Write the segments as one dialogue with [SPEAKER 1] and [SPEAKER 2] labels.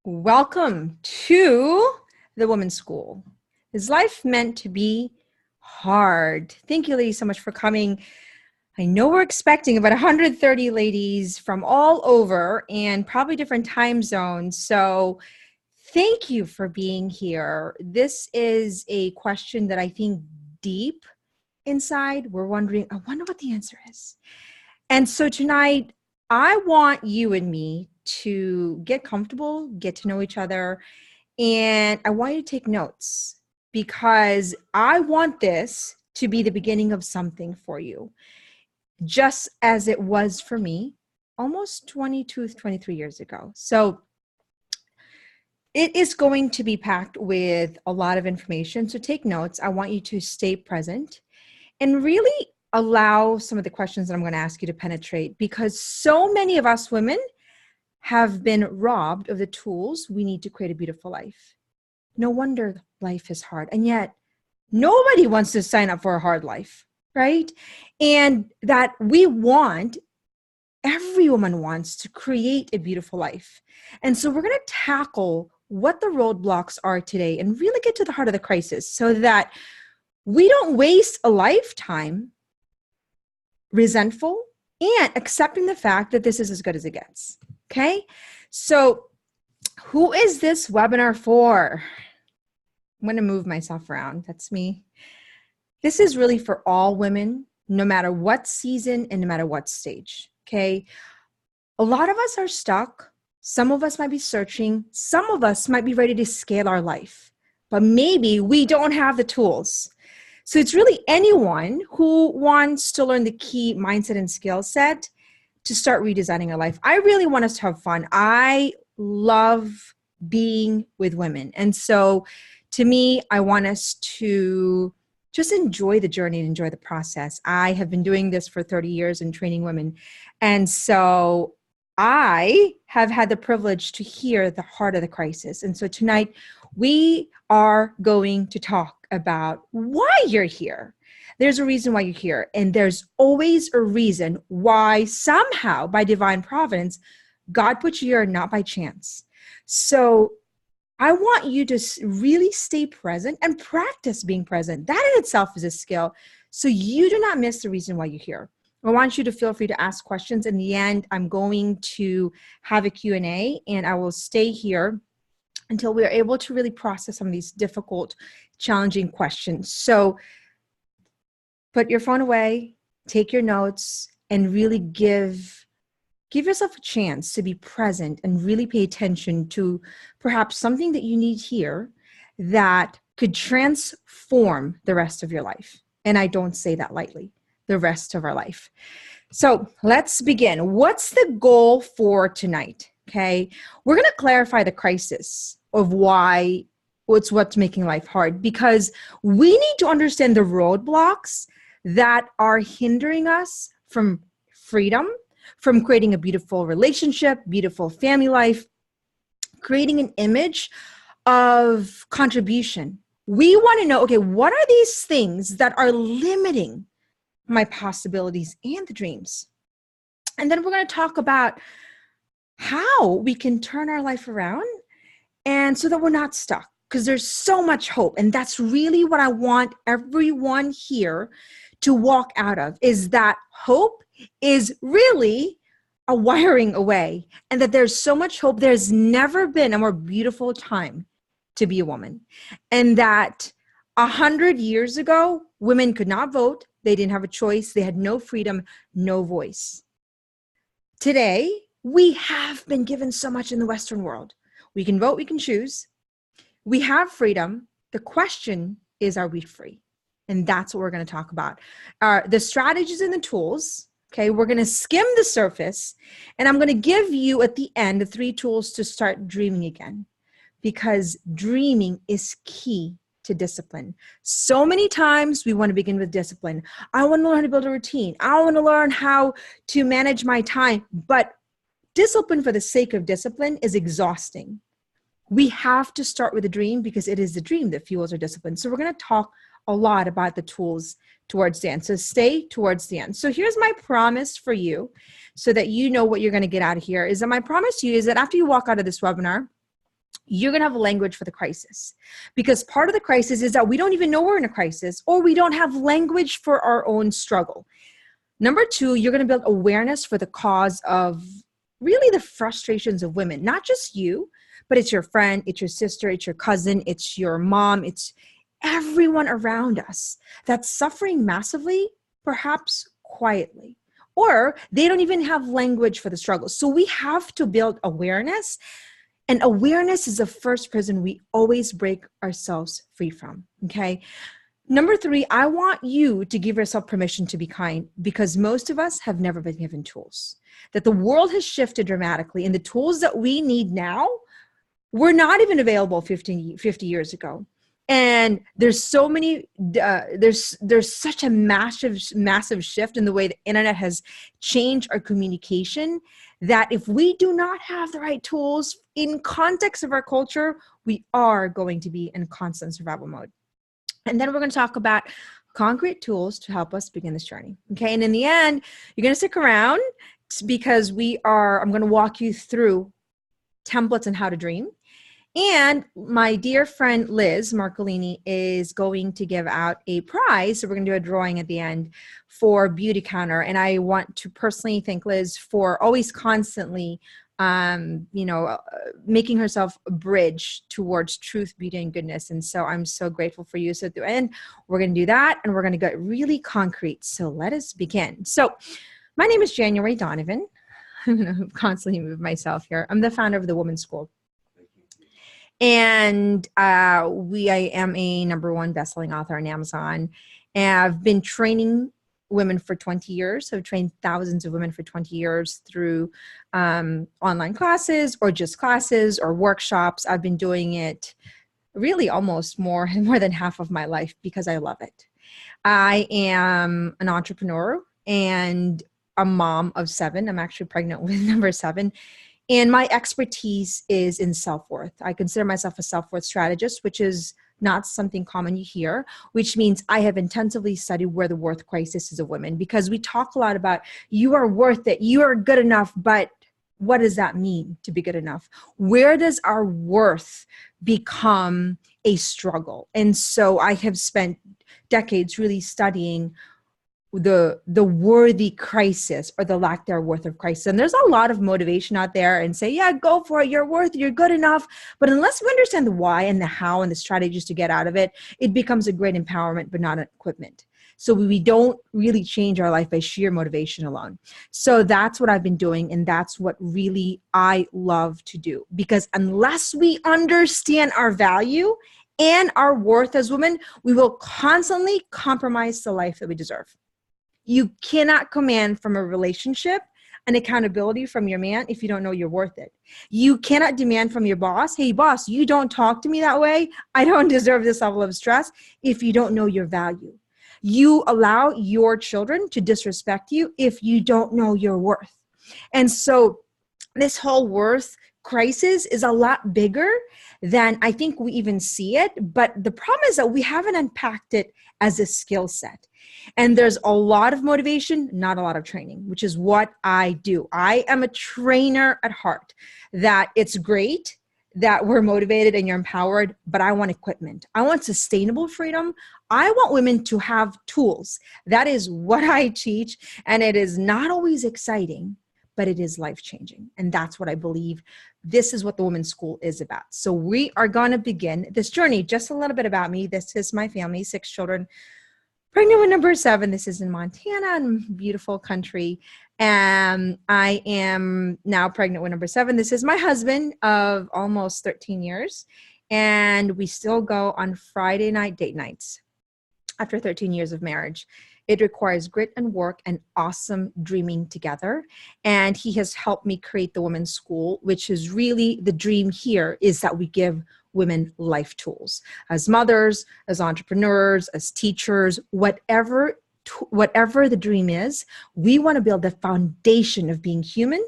[SPEAKER 1] Welcome to the Women's School. Is life meant to be hard? Thank you, ladies, so much for coming. I know we're expecting about 130 ladies from all over and probably different time zones. So thank you for being here. This is a question that I think deep inside, we're wondering, I wonder what the answer is. And so tonight, I want you and me to get comfortable, get to know each other, and I want you to take notes because I want this to be the beginning of something for you, just as it was for me almost 22, 23 years ago. So it is going to be packed with a lot of information. So take notes. I want you to stay present and really allow some of the questions that I'm going to ask you to penetrate, because so many of us women have been robbed of the tools we need to create a beautiful life. No wonder life is hard. And yet nobody wants to sign up for a hard life, right? And that every woman wants to create a beautiful life. And so we're going to tackle what the roadblocks are today and really get to the heart of the crisis so that we don't waste a lifetime resentful and accepting the fact that this is as good as it gets. Okay. So who is this webinar for? I'm going to move myself around. That's me. This is really for all women, no matter what season and no matter what stage. Okay. A lot of us are stuck. Some of us might be searching. Some of us might be ready to scale our life, but maybe we don't have the tools. So it's really anyone who wants to learn the key mindset and skill set to start redesigning our life. I really want us to have fun. I love being with women. And so to me, I want us to just enjoy the journey and enjoy the process. I have been doing this for 30 years and training women. And so I have had the privilege to hear the heart of the crisis. And so tonight we are going to talk about why you're here. There's a reason why you're here. And there's always a reason why somehow by divine providence, God put you here, not by chance. So I want you to really stay present and practice being present. That in itself is a skill. So you do not miss the reason why you're here. I want you to feel free to ask questions. In the end, I'm going to have a Q&A and I will stay here until we are able to really process some of these difficult, challenging questions. So put your phone away, take your notes, and really give yourself a chance to be present and really pay attention to perhaps something that you need here that could transform the rest of your life. And I don't say that lightly, the rest of our life. So let's begin. What's the goal for tonight? Okay, we're going to clarify the crisis of what's making life hard, because we need to understand the roadblocks that are hindering us from freedom, from creating a beautiful relationship, beautiful family life, creating an image of contribution. We want to know, okay, what are these things that are limiting my possibilities and the dreams? And then we're going to talk about how we can turn our life around and so that we're not stuck, because there's so much hope. And that's really what I want everyone here to walk out of, is that hope is really a wiring away, and that there's so much hope. There's never been a more beautiful time to be a woman. And that 100 years ago, women could not vote. They didn't have a choice. They had no freedom, no voice. Today, we have been given so much in the Western world. We can vote, we can choose. We have freedom. The question is, are we free? And that's what we're going to talk about. The strategies and the tools. Okay, we're going to skim the surface, and I'm going to give you at the end the 3 tools to start dreaming again, because dreaming is key to discipline. So many times we want to begin with discipline. I want to learn how to build a routine. I want to learn how to manage my time, but discipline for the sake of discipline is exhausting. We have to start with a dream, because it is the dream that fuels our discipline. So we're going to talk a lot about the tools towards the end. So stay towards the end. So here's my promise for you, so that you know what you're going to get out of here, is that my promise to you is that after you walk out of this webinar, you're going to have a language for the crisis, because part of the crisis is that we don't even know we're in a crisis, or we don't have language for our own struggle. Number two, you're going to build awareness for the cause of really the frustrations of women, not just you, but it's your friend, it's your sister, it's your cousin, it's your mom, it's everyone around us that's suffering massively, perhaps quietly, or they don't even have language for the struggle. So we have to build awareness, and awareness is the first prison we always break ourselves free from, okay? Number three, I want you to give yourself permission to be kind, because most of us have never been given tools. That the world has shifted dramatically, and the tools that we need now were not even available 50 years ago. And there's so many, there's such a massive shift in the way the internet has changed our communication, that if we do not have the right tools in context of our culture, we are going to be in constant survival mode. And then we're going to talk about concrete tools to help us begin this journey. Okay. And in the end, you're going to stick around, because I'm going to walk you through templates on how to dream. And my dear friend Liz Marcolini is going to give out a prize. So we're going to do a drawing at the end for Beauty Counter. And I want to personally thank Liz for always constantly making herself a bridge towards truth, beauty, and goodness. And so I'm so grateful for you. So at the end, we're going to do that, and we're going to get really concrete. So let us begin. So my name is January Donovan. I'm going to constantly move myself here. I'm the founder of the Women's School. And I am a #1 bestselling author on Amazon. And I've been training women for 20 years. So I've trained thousands of women for 20 years through online classes, or just classes, or workshops. I've been doing it really almost more than half of my life, because I love it. I am an entrepreneur and a mom of 7. I'm actually pregnant with number 7. And my expertise is in self-worth. I consider myself a self-worth strategist, which is not something common you hear, which means I have intensively studied where the worth crisis is of women, because we talk a lot about you are worth it, you are good enough, but what does that mean to be good enough? Where does our worth become a struggle? And so I have spent decades really studying the worthy crisis, or the lack thereof of crisis. And there's a lot of motivation out there and say, yeah, go for it. You're worth it. You're good enough. But unless we understand the why and the how and the strategies to get out of it, it becomes a great empowerment, but not an equipment. So we don't really change our life by sheer motivation alone. So that's what I've been doing. And that's what really I love to do, because unless we understand our value and our worth as women, we will constantly compromise the life that we deserve. You cannot command from a relationship and accountability from your man if you don't know you're worth it. You cannot demand from your boss, hey boss, you don't talk to me that way. I don't deserve this level of stress, if you don't know your value. You allow your children to disrespect you if you don't know your worth. And so this whole worth crisis is a lot bigger than I think we even see it. But the problem is that we haven't unpacked it as a skill set. And there's a lot of motivation, not a lot of training, which is what I do. I am a trainer at heart. That it's great that we're motivated and you're empowered, but I want equipment. I want sustainable freedom. I want women to have tools. That is what I teach. And it is not always exciting, but it is life-changing. And that's what I believe. This is what the Women's School is about. So we are going to begin this journey. Just a little bit about me. This is my family, 6 children. Pregnant with number 7. This is in Montana, beautiful country. And I am now pregnant with number 7. This is my husband of almost 13 years. And we still go on Friday night date nights after 13 years of marriage. It requires grit and work and awesome dreaming together. And he has helped me create the Women's School, which is really the dream here is that we give women life tools as mothers, as entrepreneurs, as teachers, whatever the dream is. We want to build the foundation of being human,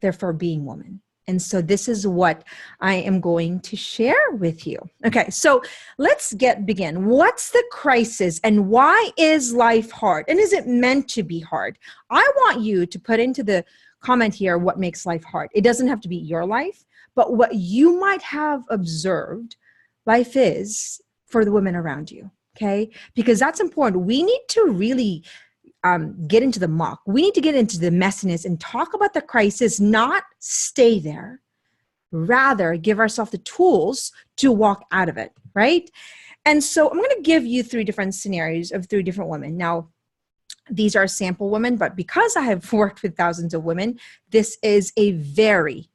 [SPEAKER 1] therefore being woman. And so this is what I am going to share with you. Okay, so let's begin. What's the crisis and why is life hard? And is it meant to be hard? I want you to put into the comment here what makes life hard. It doesn't have to be your life, but what you might have observed life is for the women around you. Okay. Because that's important. We need to really get into the muck. We need to get into the messiness and talk about the crisis, not stay there. Rather, give ourselves the tools to walk out of it, right? And so I'm going to give you 3 different scenarios of 3 different women. Now, these are sample women, but because I have worked with thousands of women, this is a very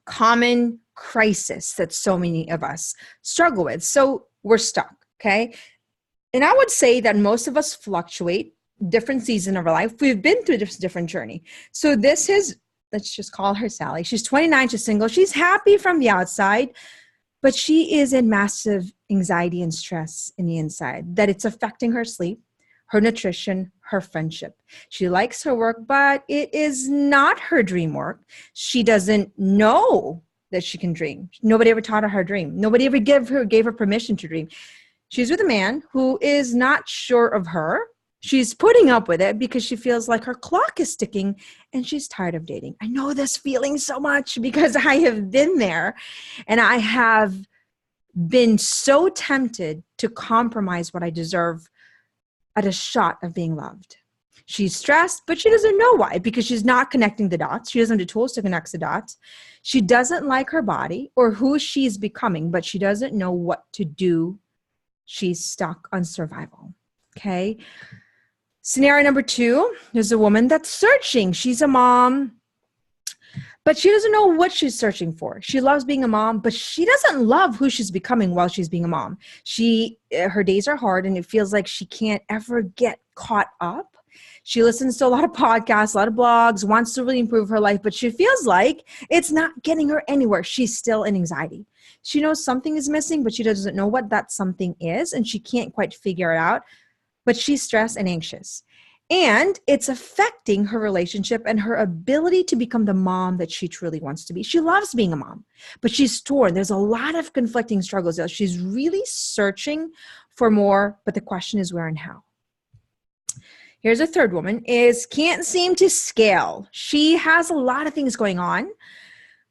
[SPEAKER 1] common crisis that so many of us struggle with. So we're stuck, okay? And I would say that most of us fluctuate different season of our life. We've been through this different journey. So this is, let's just call her Sally. She's 29, she's single. She's happy from the outside, but she is in massive anxiety and stress in the inside, that it's affecting her sleep, her nutrition, her friendship. She likes her work, but it is not her dream work. She doesn't know that she can dream. Nobody ever taught her how to dream. Nobody ever gave her permission to dream. She's with a man who is not sure of her. She's putting up with it because she feels like her clock is ticking and she's tired of dating. I know this feeling so much because I have been there, and I have been so tempted to compromise what I deserve at a shot of being loved. She's stressed, but she doesn't know why, because she's not connecting the dots. She doesn't have the tools to connect the dots. She doesn't like her body or who she's becoming, but she doesn't know what to do. She's stuck on survival. Okay. Scenario number 2, there's a woman that's searching. She's a mom, but she doesn't know what she's searching for. She loves being a mom, but she doesn't love who she's becoming while she's being a mom. Her days are hard, and it feels like she can't ever get caught up. She listens to a lot of podcasts, a lot of blogs, wants to really improve her life, but she feels like it's not getting her anywhere. She's still in anxiety. She knows something is missing, but she doesn't know what that something is, and she can't quite figure it out. But she's stressed and anxious. And it's affecting her relationship and her ability to become the mom that she truly wants to be. She loves being a mom, but she's torn. There's a lot of conflicting struggles. She's really searching for more, but the question is where and how. Here's a third woman, can't seem to scale. She has a lot of things going on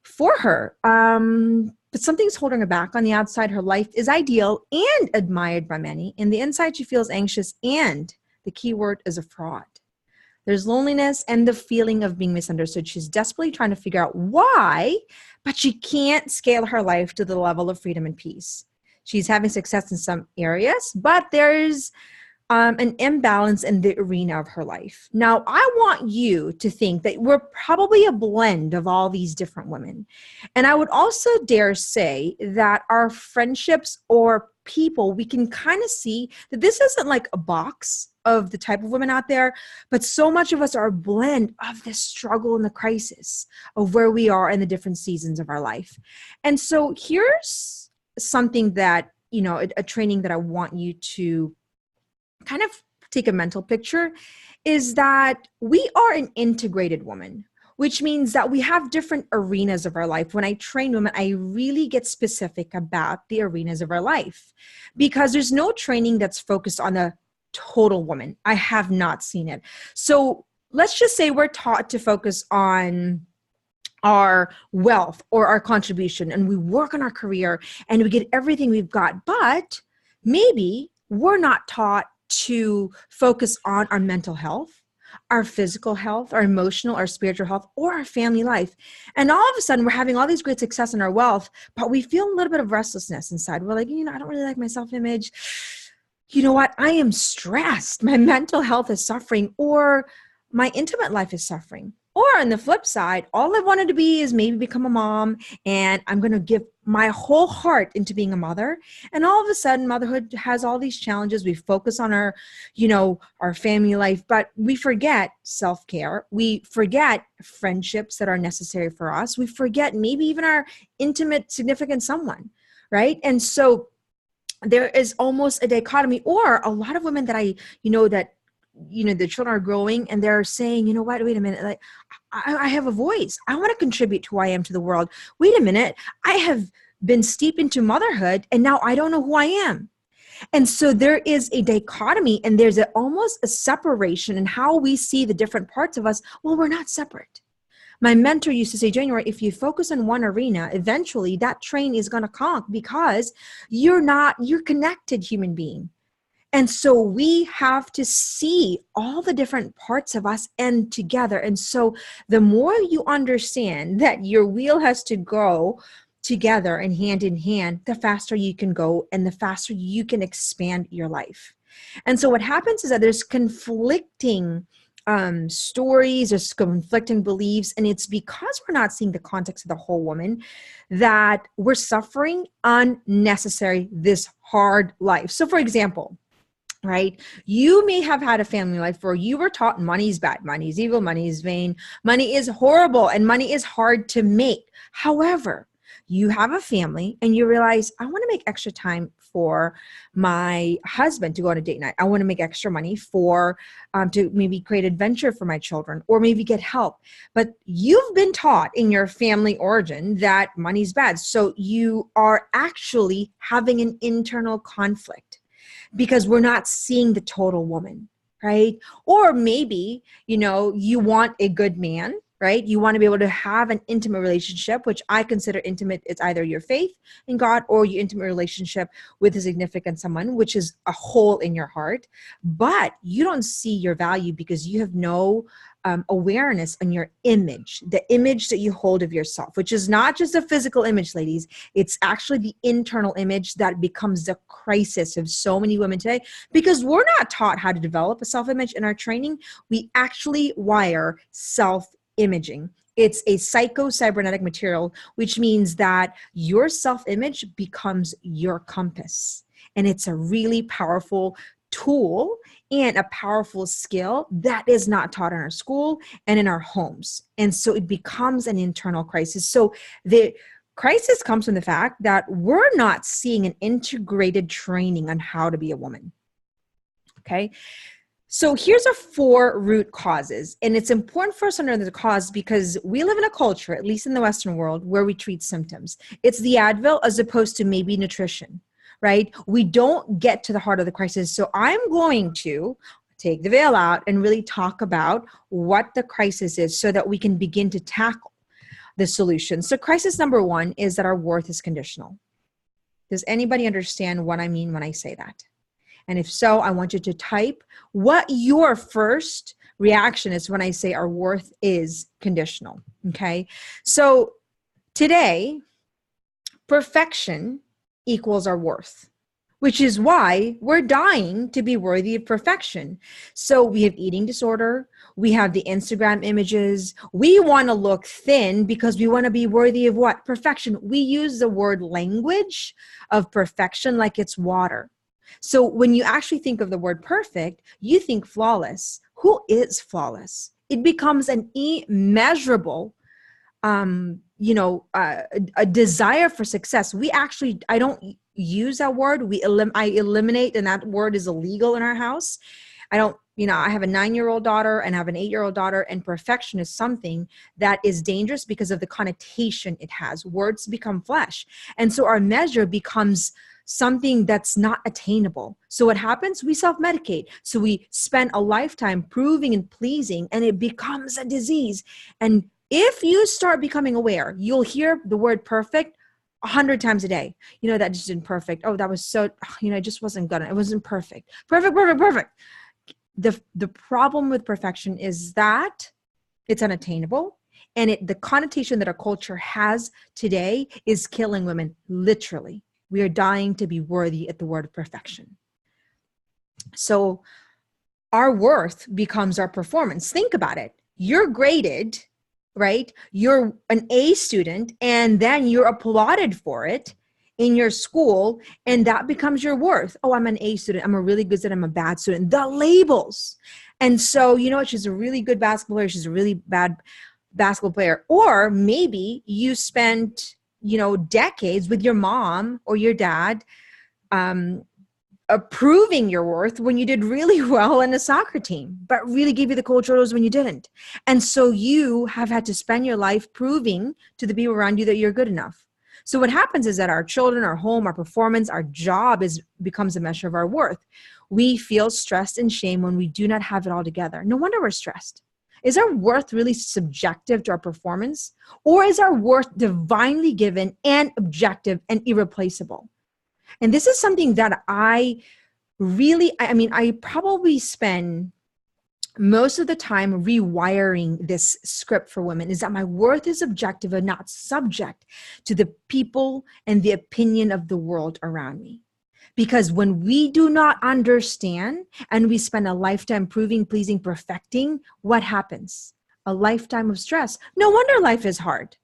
[SPEAKER 1] for her, but something's holding her back. On the outside, her life is ideal and admired by many. In the inside, she feels anxious, and the key word is a fraud. There's loneliness and the feeling of being misunderstood. She's desperately trying to figure out why, but she can't scale her life to the level of freedom and peace. She's having success in some areas, but there's an imbalance in the arena of her life. Now, I want you to think that we're probably a blend of all these different women. And I would also dare say that our friendships or people, we can kind of see that this isn't like a box of the type of women out there, but so much of us are a blend of this struggle and the crisis of where we are in the different seasons of our life. And so here's something that, a training that I want you to kind of take a mental picture, is that we are an integrated woman, which means that we have different arenas of our life. When I train women, I really get specific about the arenas of our life, because there's no training that's focused on a total woman. I have not seen it. So let's just say we're taught to focus on our wealth or our contribution, and we work on our career and we get everything we've got, but maybe we're not taught to focus on our mental health, our physical health, our emotional, our spiritual health, or our family life. And all of a sudden, we're having all these great success in our wealth, but we feel a little bit of restlessness inside. We're like, I don't really like my self-image. You know what? I am stressed. My mental health is suffering, or my intimate life is suffering. Or on the flip side, all I wanted to be is maybe become a mom, and I'm going to give my whole heart into being a mother. And all of a sudden, motherhood has all these challenges. We focus on our family life, but we forget self-care. We forget friendships that are necessary for us. We forget maybe even our intimate, significant someone, right? And so there is almost a dichotomy, or a lot of women that the children are growing and they're saying, wait a minute, like I have a voice. I want to contribute to who I am to the world. Wait a minute. I have been steeped into motherhood and now I don't know who I am. And so there is a dichotomy, and there's almost a separation in how we see the different parts of us. Well, we're not separate. My mentor used to say, January, if you focus on one arena, eventually that train is going to conk because you're connected human being. And so we have to see all the different parts of us and together. And so the more you understand that your wheel has to go together and hand in hand, the faster you can go and the faster you can expand your life. And so what happens is that there's conflicting stories, there's conflicting beliefs, and it's because we're not seeing the context of the whole woman that we're suffering unnecessary this hard life. So for example, right? You may have had a family life where you were taught money is bad, money is evil, money is vain, money is horrible, and money is hard to make. However, you have a family and you realize, I want to make extra time for my husband to go on a date night. I want to make extra money for to maybe create adventure for my children or maybe get help. But you've been taught in your family origin that money's bad. So you are actually having an internal conflict, because we're not seeing the total woman, right? Or maybe, you want a good man, right? You want to be able to have an intimate relationship, which I consider intimate. It's either your faith in God or your intimate relationship with a significant someone, which is a hole in your heart. But you don't see your value because you have no awareness on your image, the image that you hold of yourself, which is not just a physical image, ladies. It's actually the internal image that becomes the crisis of so many women today, because we're not taught how to develop a self-image in our training. We actually wire self-imaging. It's a psycho-cybernetic material, which means that your self-image becomes your compass. And it's a really powerful tool and a powerful skill that is not taught in our school and in our homes. And so it becomes an internal crisis. So the crisis comes from the fact that we're not seeing an integrated training on how to be a woman. Okay. So here's our 4 root causes. And it's important for us to understand the cause because we live in a culture, at least in the Western world, where we treat symptoms. It's the Advil as opposed to maybe nutrition, right? We don't get to the heart of the crisis. So I'm going to take the veil out and really talk about what the crisis is so that we can begin to tackle the solution. So crisis number 1 is that our worth is conditional. Does anybody understand what I mean when I say that? And if so, I want you to type what your first reaction is when I say our worth is conditional, okay? So today, perfection equals our worth, which is why we're dying to be worthy of perfection. So we have eating disorder. We have the Instagram images. We want to look thin because we want to be worthy of what? Perfection. We use the word language of perfection like it's water. So when you actually think of the word perfect, you think flawless. Who is flawless? It becomes an immeasurable, a desire for success. I don't use that word. I eliminate, and that word is illegal in our house. I have a 9-year-old daughter and I have an 8-year-old daughter, and perfection is something that is dangerous because of the connotation it has. Words become flesh. And so our measure becomes something that's not attainable. So what happens? We self-medicate. So we spend a lifetime proving and pleasing, and it becomes a disease. And if you start becoming aware, you'll hear the word perfect 100 times a day. That just isn't perfect. Oh, that was so, it just wasn't good. It wasn't perfect. Perfect. The problem with perfection is that it's unattainable. And the connotation that our culture has today is killing women, literally. We are dying to be worthy at the word of perfection. So our worth becomes our performance. Think about it. You're graded, right? You're an A student, and then you're applauded for it in your school, and that becomes your worth. Oh, I'm an A student. I'm a really good student. I'm a bad student. The labels. And so, she's a really good basketball player. She's a really bad basketball player. Or maybe you spent decades with your mom or your dad approving your worth when you did really well in a soccer team, but really gave you the cold shoulders when you didn't. And so you have had to spend your life proving to the people around you that you're good enough. So what happens is that our children, our home, our performance, our job becomes a measure of our worth. We feel stressed and shame when we do not have it all together. No wonder we're stressed. Is our worth really subjective to our performance? Or is our worth divinely given and objective and irreplaceable? And this is something that I probably spend most of the time rewiring this script for women, is that my worth is objective and not subject to the people and the opinion of the world around me. Because when we do not understand and we spend a lifetime proving, pleasing, perfecting, what happens? A lifetime of stress. No wonder life is hard.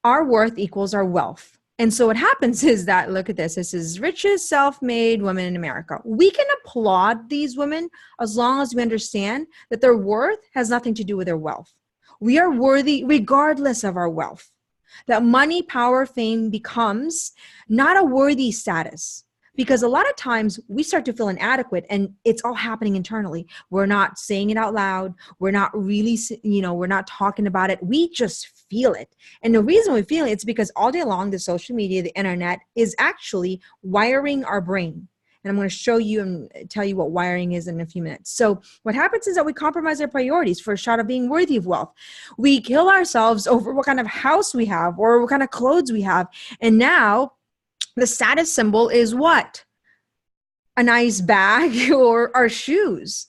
[SPEAKER 1] Our worth equals our wealth. And so what happens is that, look at this. This is richest self-made women in America. We can applaud these women as long as we understand that their worth has nothing to do with their wealth. We are worthy regardless of our wealth. That money, power, fame becomes not a worthy status. Because a lot of times we start to feel inadequate and it's all happening internally. We're not saying it out loud. We're not really, we're not talking about it. We just feel it. And the reason we feel it, it's because all day long, the social media, the internet is actually wiring our brain. And I'm going to show you and tell you what wiring is in a few minutes. So what happens is that we compromise our priorities for a shot of being worthy of wealth. We kill ourselves over what kind of house we have or what kind of clothes we have. And now the status symbol is what? A nice bag or our shoes.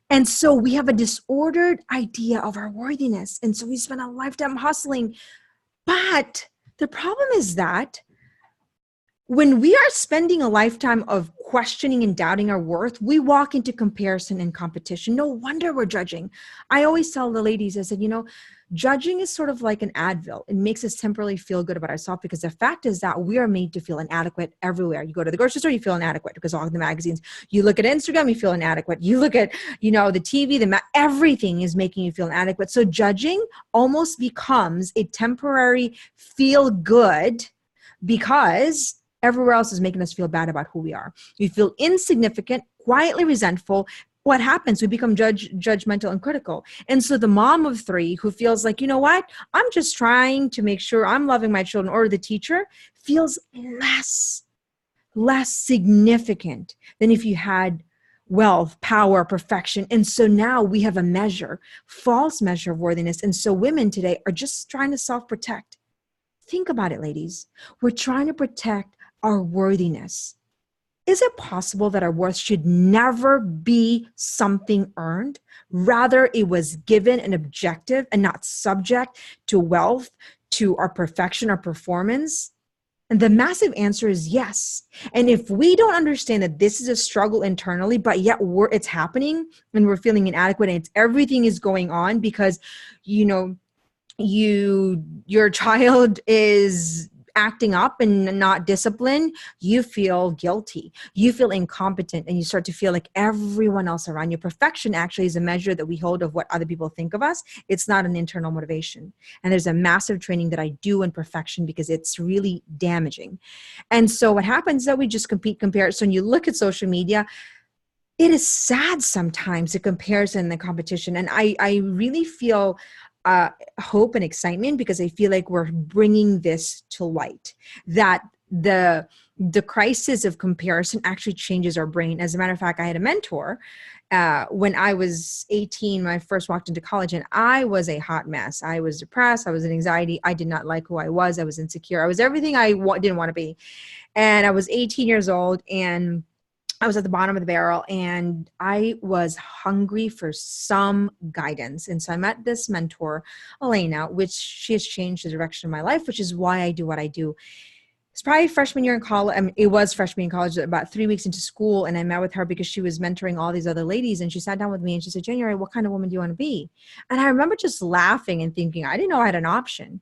[SPEAKER 1] And so we have a disordered idea of our worthiness. And so we spend a lifetime hustling. But the problem is that when we are spending a lifetime of questioning and doubting our worth, we walk into comparison and competition. No wonder we're judging. I always tell the ladies, I said, judging is sort of like an Advil. It makes us temporarily feel good about ourselves because the fact is that we are made to feel inadequate everywhere. You go to the grocery store, you feel inadequate because all of the magazines. You look at Instagram, you feel inadequate. You look at, the TV, everything is making you feel inadequate. So judging almost becomes a temporary feel good because everywhere else is making us feel bad about who we are. You feel insignificant, quietly resentful. What happens? We become judgmental and critical. And so the mom of three who feels like, I'm just trying to make sure I'm loving my children, or the teacher feels less significant than if you had wealth, power, perfection. And so now we have a false measure of worthiness. And so women today are just trying to self-protect. Think about it, ladies. We're trying to protect our worthiness. Is it possible that our worth should never be something earned? Rather, it was given and objective and not subject to wealth, to our perfection or performance? And the massive answer is yes. And if we don't understand that this is a struggle internally, but yet it's happening and we're feeling inadequate and everything is going on because, your child is acting up and not disciplined, you feel guilty, you feel incompetent, and you start to feel like everyone else around you. Perfection actually is a measure that we hold of what other people think of us. It's not an internal motivation. And there's a massive training that I do in perfection because it's really damaging. And so what happens is that we just compare. So when you look at social media, it is sad sometimes, the comparison and the competition. And I really feel hope and excitement because I feel like we're bringing this to light, that the crisis of comparison actually changes our brain. As a matter of fact, I had a mentor when I was 18, when I first walked into college, and I was a hot mess. I was depressed. I was in anxiety. I did not like who I was. I was insecure. I was everything I didn't want to be. And I was 18 years old, and I was at the bottom of the barrel and I was hungry for some guidance. And so I met this mentor, Elena, which she has changed the direction of my life, which is why I do what I do. It's probably freshman year in college. It was freshman in college, about 3 weeks into school. And I met with her because she was mentoring all these other ladies. And she sat down with me and she said, January, what kind of woman do you want to be? And I remember just laughing and thinking, I didn't know I had an option.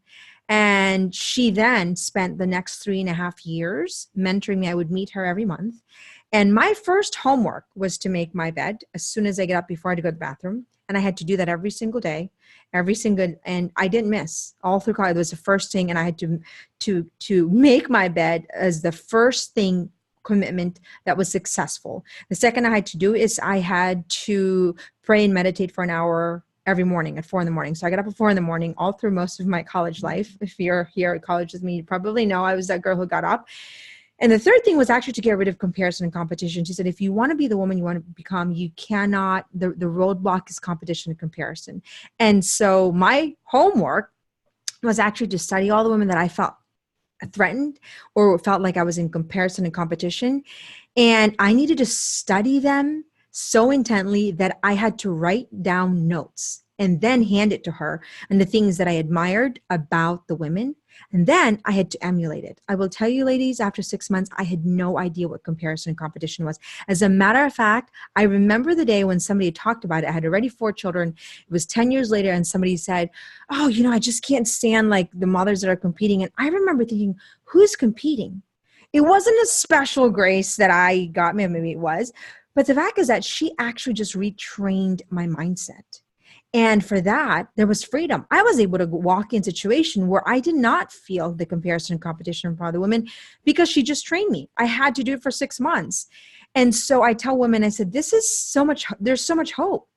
[SPEAKER 1] And she then spent the next 3.5 years mentoring me. I would meet her every month. And my first homework was to make my bed as soon as I get up before I had to go to the bathroom. And I had to do that every single day, and I didn't miss all through college. It was the first thing. And I had to make my bed as the first thing commitment that was successful. The second I had to do is I had to pray and meditate for an hour every morning at 4 a.m. So I got up at 4 a.m. all through most of my college life. If you're here at college with me, you probably know I was that girl who got up. And the third thing was actually to get rid of comparison and competition. She said, if you want to be the woman you want to become, you cannot, the roadblock is competition and comparison. And so my homework was actually to study all the women that I felt threatened or felt like I was in comparison and competition. And I needed to study them so intently that I had to write down notes and then hand it to her and the things that I admired about the women. And then I had to emulate it. I will tell you, ladies, after 6 months, I had no idea what comparison and competition was. As a matter of fact, I remember the day when somebody talked about it. I had already 4 children. It was 10 years later, and somebody said, oh, I just can't stand like the mothers that are competing. And I remember thinking, who's competing? It wasn't a special grace that I got, maybe it was, but the fact is that she actually just retrained my mindset. And for that, there was freedom. I was able to walk in a situation where I did not feel the comparison and competition from other women because she just trained me. I had to do it for 6 months. And so I tell women, I said, there's so much hope.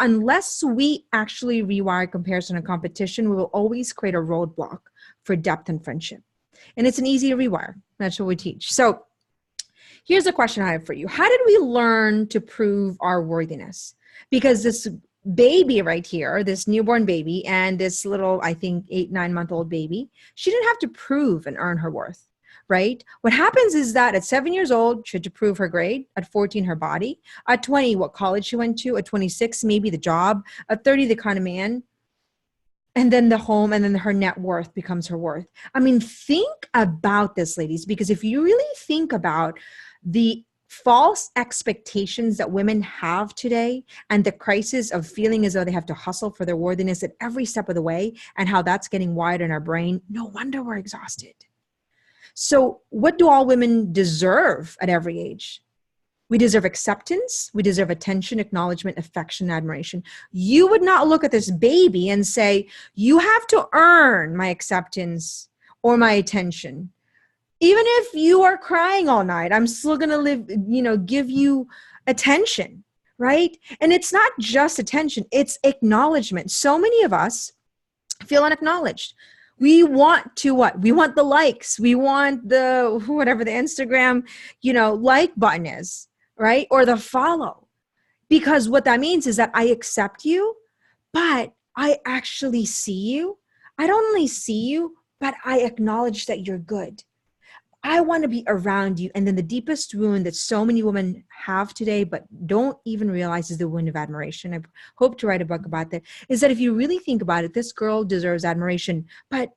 [SPEAKER 1] Unless we actually rewire comparison and competition, we will always create a roadblock for depth and friendship. And it's an easy rewire. That's what we teach. So here's a question I have for you. How did we learn to prove our worthiness? Because this baby right here, this newborn baby and this little, I think 8-9-month-old baby, she didn't have to prove and earn her worth, right? What happens is that at 7 years old, she had to prove her grade. At 14, her body. At 20, what college she went to. At 26, maybe the job. At 30, the kind of man. And then the home, and then her net worth becomes her worth. I mean, think about this, ladies, because if you really think about the false expectations that women have today and the crisis of feeling as though they have to hustle for their worthiness at every step of the way and how that's getting wired in our brain, no wonder we're exhausted. So what do all women deserve at every age? We deserve acceptance. We deserve attention, acknowledgement, affection, admiration. You would not look at this baby and say, you have to earn my acceptance or my attention. Even if you are crying all night, I'm still going to give you attention, right? And it's not just attention, it's acknowledgement. So many of us feel unacknowledged. We want to what? We want the likes. We want the, whatever the Instagram, like button is, right? Or the follow. Because what that means is that I accept you, but I actually see you. I don't only see you, but I acknowledge that you're good. I want to be around you. And then the deepest wound that so many women have today, but don't even realize is the wound of admiration. I hope to write a book about that, is that if you really think about it, this girl deserves admiration, but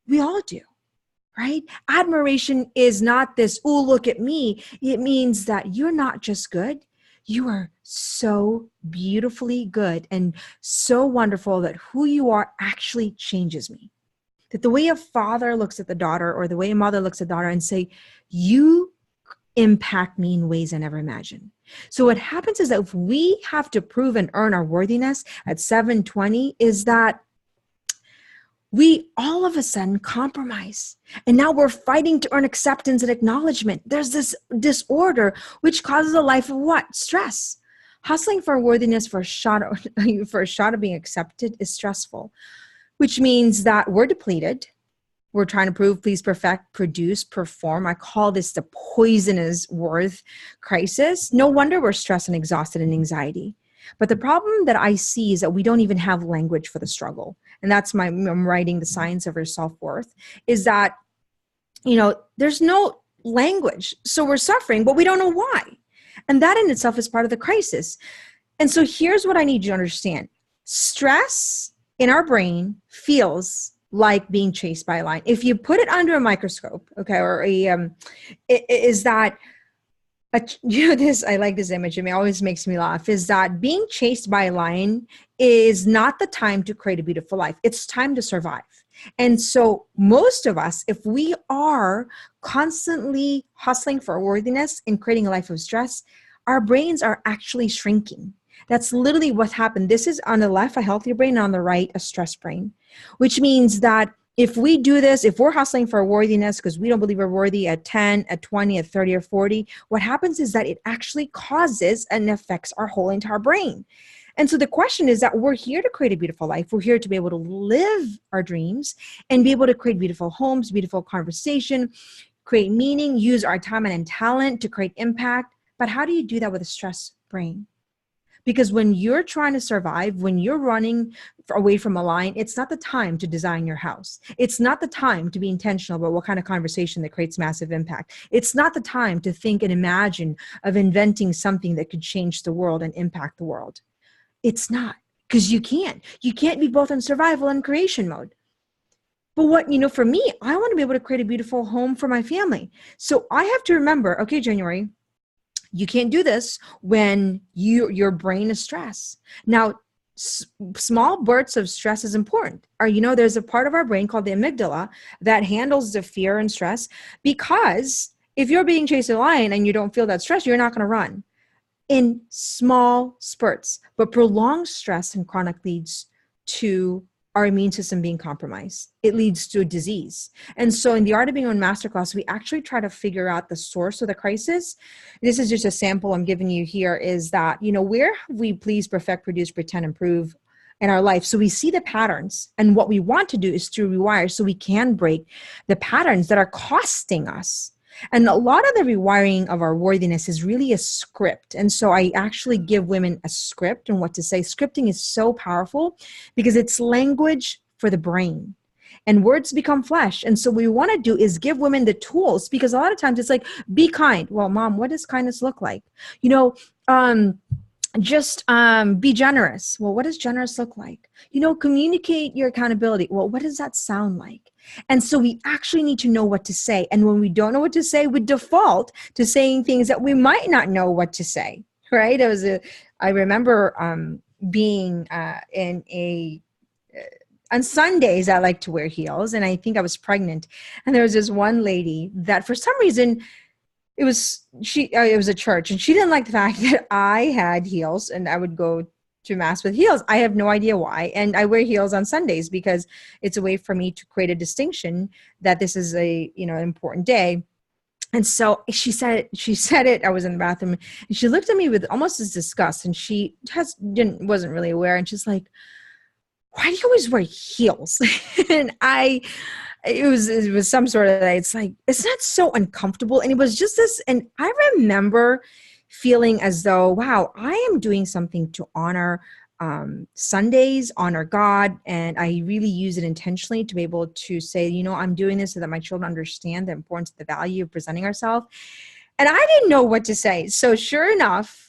[SPEAKER 1] we all do, right? Admiration is not this, oh, look at me. It means that you're not just good. You are so beautifully good and so wonderful that who you are actually changes me. That the way a father looks at the daughter or the way a mother looks at the daughter and say, you impact me in ways I never imagined. So what happens is that if we have to prove and earn our worthiness at 720 is that we all of a sudden compromise. And now we're fighting to earn acceptance and acknowledgement. There's this disorder which causes a life of what? Stress. Hustling for worthiness for a shot of being accepted is stressful. Which means that we're depleted. We're trying to prove, please, perfect, produce, perform. I call this the poisonous worth crisis. No wonder we're stressed and exhausted and anxiety. But the problem that I see is that we don't even have language for the struggle. And that's I'm writing The Science of Your Self-Worth, is that, there's no language. So we're suffering, but we don't know why. And that in itself is part of the crisis. And so here's what I need you to understand. Stress in our brain feels like being chased by a lion. If you put it under a microscope, okay, or is that, I like this image, it always makes me laugh, is that being chased by a lion is not the time to create a beautiful life. It's time to survive. And so most of us, if we are constantly hustling for worthiness and creating a life of stress, our brains are actually shrinking. That's literally what happened. This is on the left, a healthier brain, and on the right, a stress brain, which means that if we do this, if we're hustling for worthiness because we don't believe we're worthy at 10, at 20, at 30, or 40, what happens is that it actually causes and affects our whole entire brain. And so the question is that we're here to create a beautiful life. We're here to be able to live our dreams and be able to create beautiful homes, beautiful conversation, create meaning, use our time and talent to create impact. But how do you do that with a stressed brain? Because when you're trying to survive, when you're running away from a lion, it's not the time to design your house. It's not the time to be intentional about what kind of conversation that creates massive impact. It's not the time to think and imagine of inventing something that could change the world and impact the world. It's not, because you can't. You can't be both in survival and creation mode. But what, for me, I want to be able to create a beautiful home for my family. So I have to remember, okay, January, you can't do this when your brain is stressed. Now, small bursts of stress is important. Or, there's a part of our brain called the amygdala that handles the fear and stress, because if you're being chased by a lion and you don't feel that stress, you're not going to run in small spurts. But prolonged stress and chronic leads to our immune system being compromised. It leads to a disease. And so in the Art of Being One Masterclass, we actually try to figure out the source of the crisis. This is just a sample I'm giving you here, is that, where have we please, perfect, produce, pretend, improve in our life? So we see the patterns, and what we want to do is to rewire so we can break the patterns that are costing us. And a lot of the rewiring of our worthiness is really a script. And so I actually give women a script and what to say. Scripting is so powerful because it's language for the brain, and words become flesh. And so what we want to do is give women the tools, because a lot of times it's like, be kind. Well, mom, what does kindness look like? Be generous. Well, what does generous look like? Communicate your accountability. Well, what does that sound like? And so we actually need to know what to say. And when we don't know what to say, we default to saying things that we might not know what to say, right? I remember being on Sundays, I like to wear heels, and I think I was pregnant. And there was this one lady that for some reason, it was a church, and she didn't like the fact that I had heels and I would go to mass with heels. I have no idea why. And I wear heels on Sundays because it's a way for me to create a distinction that this is an important day. And so she said it, I was in the bathroom, and she looked at me with almost this disgust, and she wasn't really aware. And she's like, why do you always wear heels? And it was some sort of, it's like, it's not so uncomfortable. And it was just this, and I remember feeling as though, wow, I am doing something to honor Sundays, honor God. And I really use it intentionally to be able to say, I'm doing this so that my children understand the importance of the value of presenting ourselves. And I didn't know what to say. So sure enough,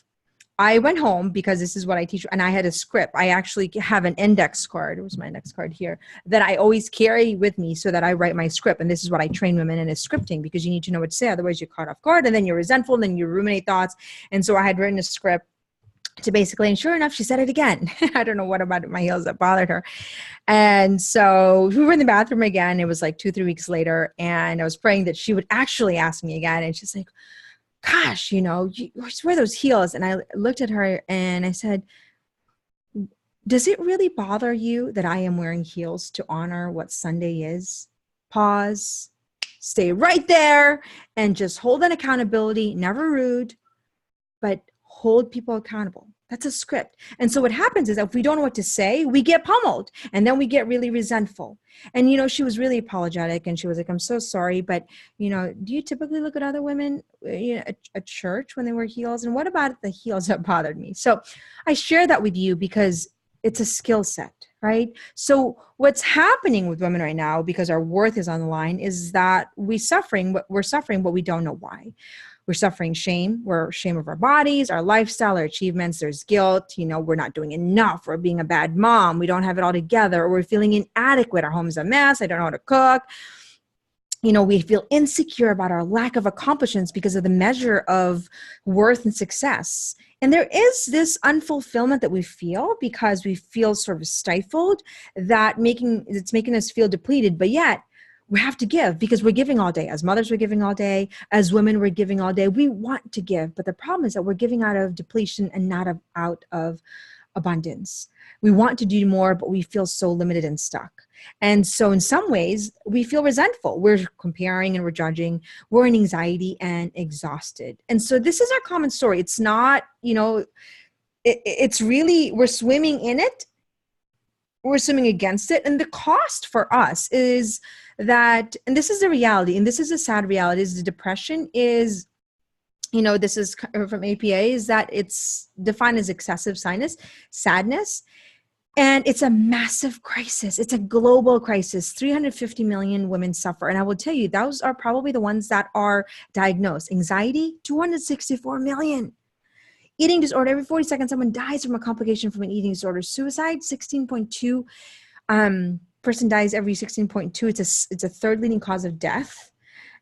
[SPEAKER 1] I went home, because this is what I teach, and I had a script. I actually have an index card. Where's my index card here? That I always carry with me so that I write my script. And this is what I train women in, is scripting, because you need to know what to say. Otherwise you're caught off guard, and then you're resentful, and then you ruminate thoughts. And so I had written a script to basically, and sure enough, she said it again. I don't know what about my heels that bothered her. And so we were in the bathroom again. It was like 2-3 weeks later. And I was praying that she would actually ask me again. And she's like, gosh, you wear those heels. And I looked at her and I said, does it really bother you that I am wearing heels to honor what Sunday is? Pause, stay right there, and just hold an accountability, never rude, but hold people accountable. That's a script. And so what happens is that if we don't know what to say, we get pummeled, and then we get really resentful. And, she was really apologetic, and she was like, I'm so sorry, but, do you typically look at other women at church when they wear heels? And what about the heels that bothered me? So I share that with you because it's a skill set, right? So what's happening with women right now, because our worth is on the line, is that we're suffering, but we don't know why. We're suffering shame. We're ashamed of our bodies, our lifestyle, our achievements. There's guilt. We're not doing enough. We're being a bad mom. We don't have it all together. Or we're feeling inadequate. Our home's a mess. I don't know how to cook. We feel insecure about our lack of accomplishments because of the measure of worth and success. And there is this unfulfillment that we feel because we feel sort of stifled, it's making us feel depleted. But yet, we have to give, because we're giving all day. As mothers, we're giving all day. As women, we're giving all day. We want to give, but the problem is that we're giving out of depletion and not out of abundance. We want to do more, but we feel so limited and stuck. And so in some ways, we feel resentful. We're comparing and we're judging. We're in anxiety and exhausted. And so this is our common story. It's not, it's really, we're swimming in it. we're assuming against it. And the cost for us is that, and this is the reality, and this is a sad reality, is the depression is, this is from APA, is that it's defined as excessive sadness. And it's a massive crisis. It's a global crisis. 350 million women suffer. And I will tell you, those are probably the ones that are diagnosed. Anxiety, 264 million. Eating disorder, every 40 seconds, someone dies from a complication from an eating disorder. Suicide, 16.2. Person dies every 16.2. It's a third leading cause of death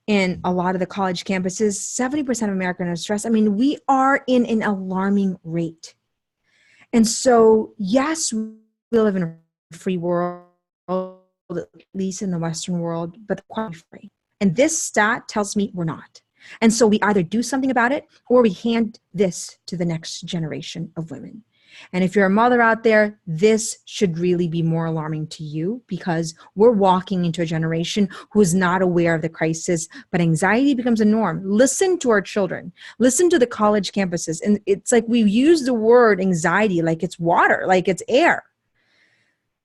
[SPEAKER 1] in a lot of the college campuses. 70% of Americans are stressed. I mean, we are in an alarming rate. And so, yes, we live in a free world, at least in the Western world, but quite free. And this stat tells me we're not. And so we either do something about it or we hand this to the next generation of women. And if you're a mother out there, this should really be more alarming to you, because we're walking into a generation who is not aware of the crisis, but anxiety becomes a norm. Listen to our children. Listen to the college campuses. And it's like we use the word anxiety like it's water, like it's air.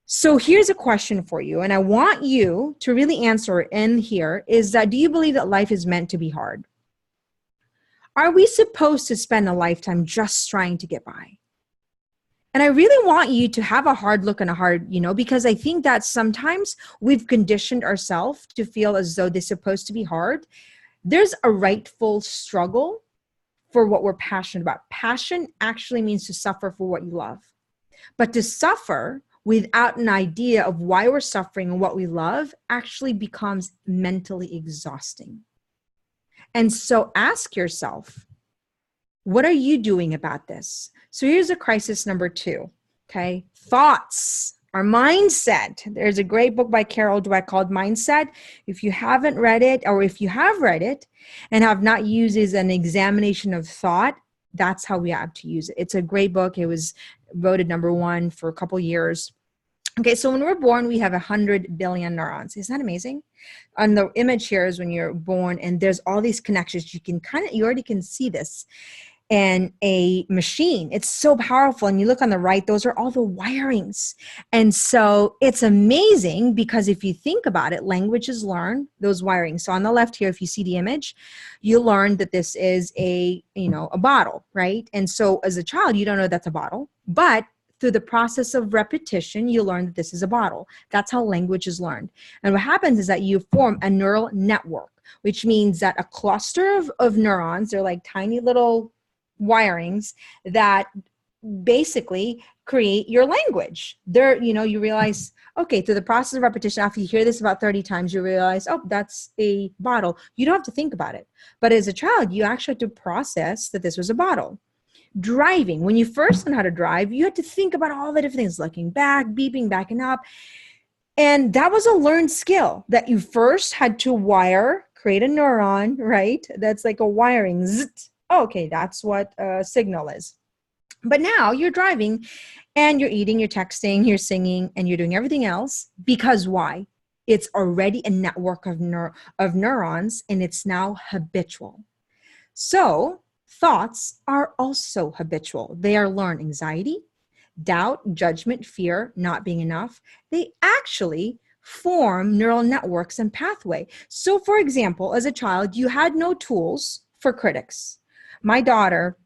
[SPEAKER 1] So here's a question for you, and I want you to really answer in here, is that, do you believe that life is meant to be hard? Are we supposed to spend a lifetime just trying to get by? And I really want you to have a hard look and a hard, because I think that sometimes we've conditioned ourselves to feel as though they're supposed to be hard. There's a rightful struggle for what we're passionate about. Passion actually means to suffer for what you love. But to suffer without an idea of why we're suffering and what we love actually becomes mentally exhausting. And so ask yourself, what are you doing about this? So here's a crisis number 2, okay? Thoughts, our mindset. There's a great book by Carol Dweck called Mindset. If you haven't read it, or if you have read it and have not used it as an examination of thought, that's how we have to use it. It's a great book. It was voted number 1 for a couple years. Okay, so when we're born, we have 100 billion neurons. Isn't that amazing? On the image here is when you're born, and there's all these connections. You already can see this. And a machine, it's so powerful. And you look on the right, those are all the wirings. And so it's amazing, because if you think about it, languages learn those wirings. So on the left here, if you see the image, you learn that this is a bottle, right? And so as a child, you don't know that's a bottle, but through the process of repetition, you learn that this is a bottle. That's how language is learned. And what happens is that you form a neural network, which means that a cluster of neurons, they're like tiny little wirings that basically create your language. You realize, okay, through the process of repetition, after you hear this about 30 times, you realize, oh, that's a bottle. You don't have to think about it. But as a child, you actually have to process that this was a bottle. Driving, when you first learn how to drive, you had to think about all the different things, looking back, beeping, backing up. And that was a learned skill that you first had to create a neuron, right? That's like a wiring. Okay, that's what a signal is. But now you're driving and you're eating, you're texting, you're singing, and you're doing everything else. Because why? It's already a network of neurons, and it's now habitual. So thoughts are also habitual. They are learned. Anxiety, doubt, judgment, fear, not being enough. They actually form neural networks and pathway. So for example, as a child, you had no tools for critics. My daughter,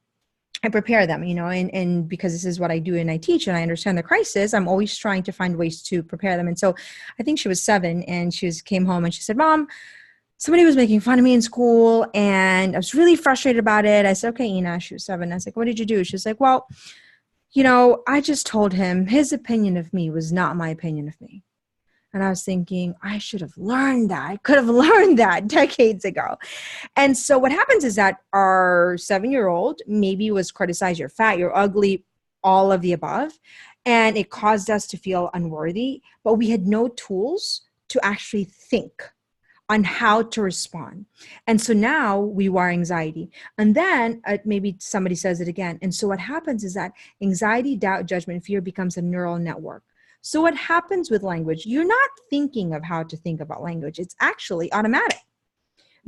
[SPEAKER 1] I prepare them, and because this is what I do and I teach and I understand the crisis, I'm always trying to find ways to prepare them. And so I think she was 7 and she came home and she said, Mom, somebody was making fun of me in school and I was really frustrated about it. I said, okay, Ina, she was 7. I was like, what did you do? She was like, well, I just told him his opinion of me was not my opinion of me. And I was thinking, I should have learned that. I could have learned that decades ago. And so what happens is that our 7-year-old maybe was criticized, you're fat, you're ugly, all of the above. And it caused us to feel unworthy, but we had no tools to actually think on how to respond. And so now we wire anxiety. And then maybe somebody says it again. And so what happens is that anxiety, doubt, judgment, fear becomes a neural network. So what happens with language? You're not thinking of how to think about language. It's actually automatic.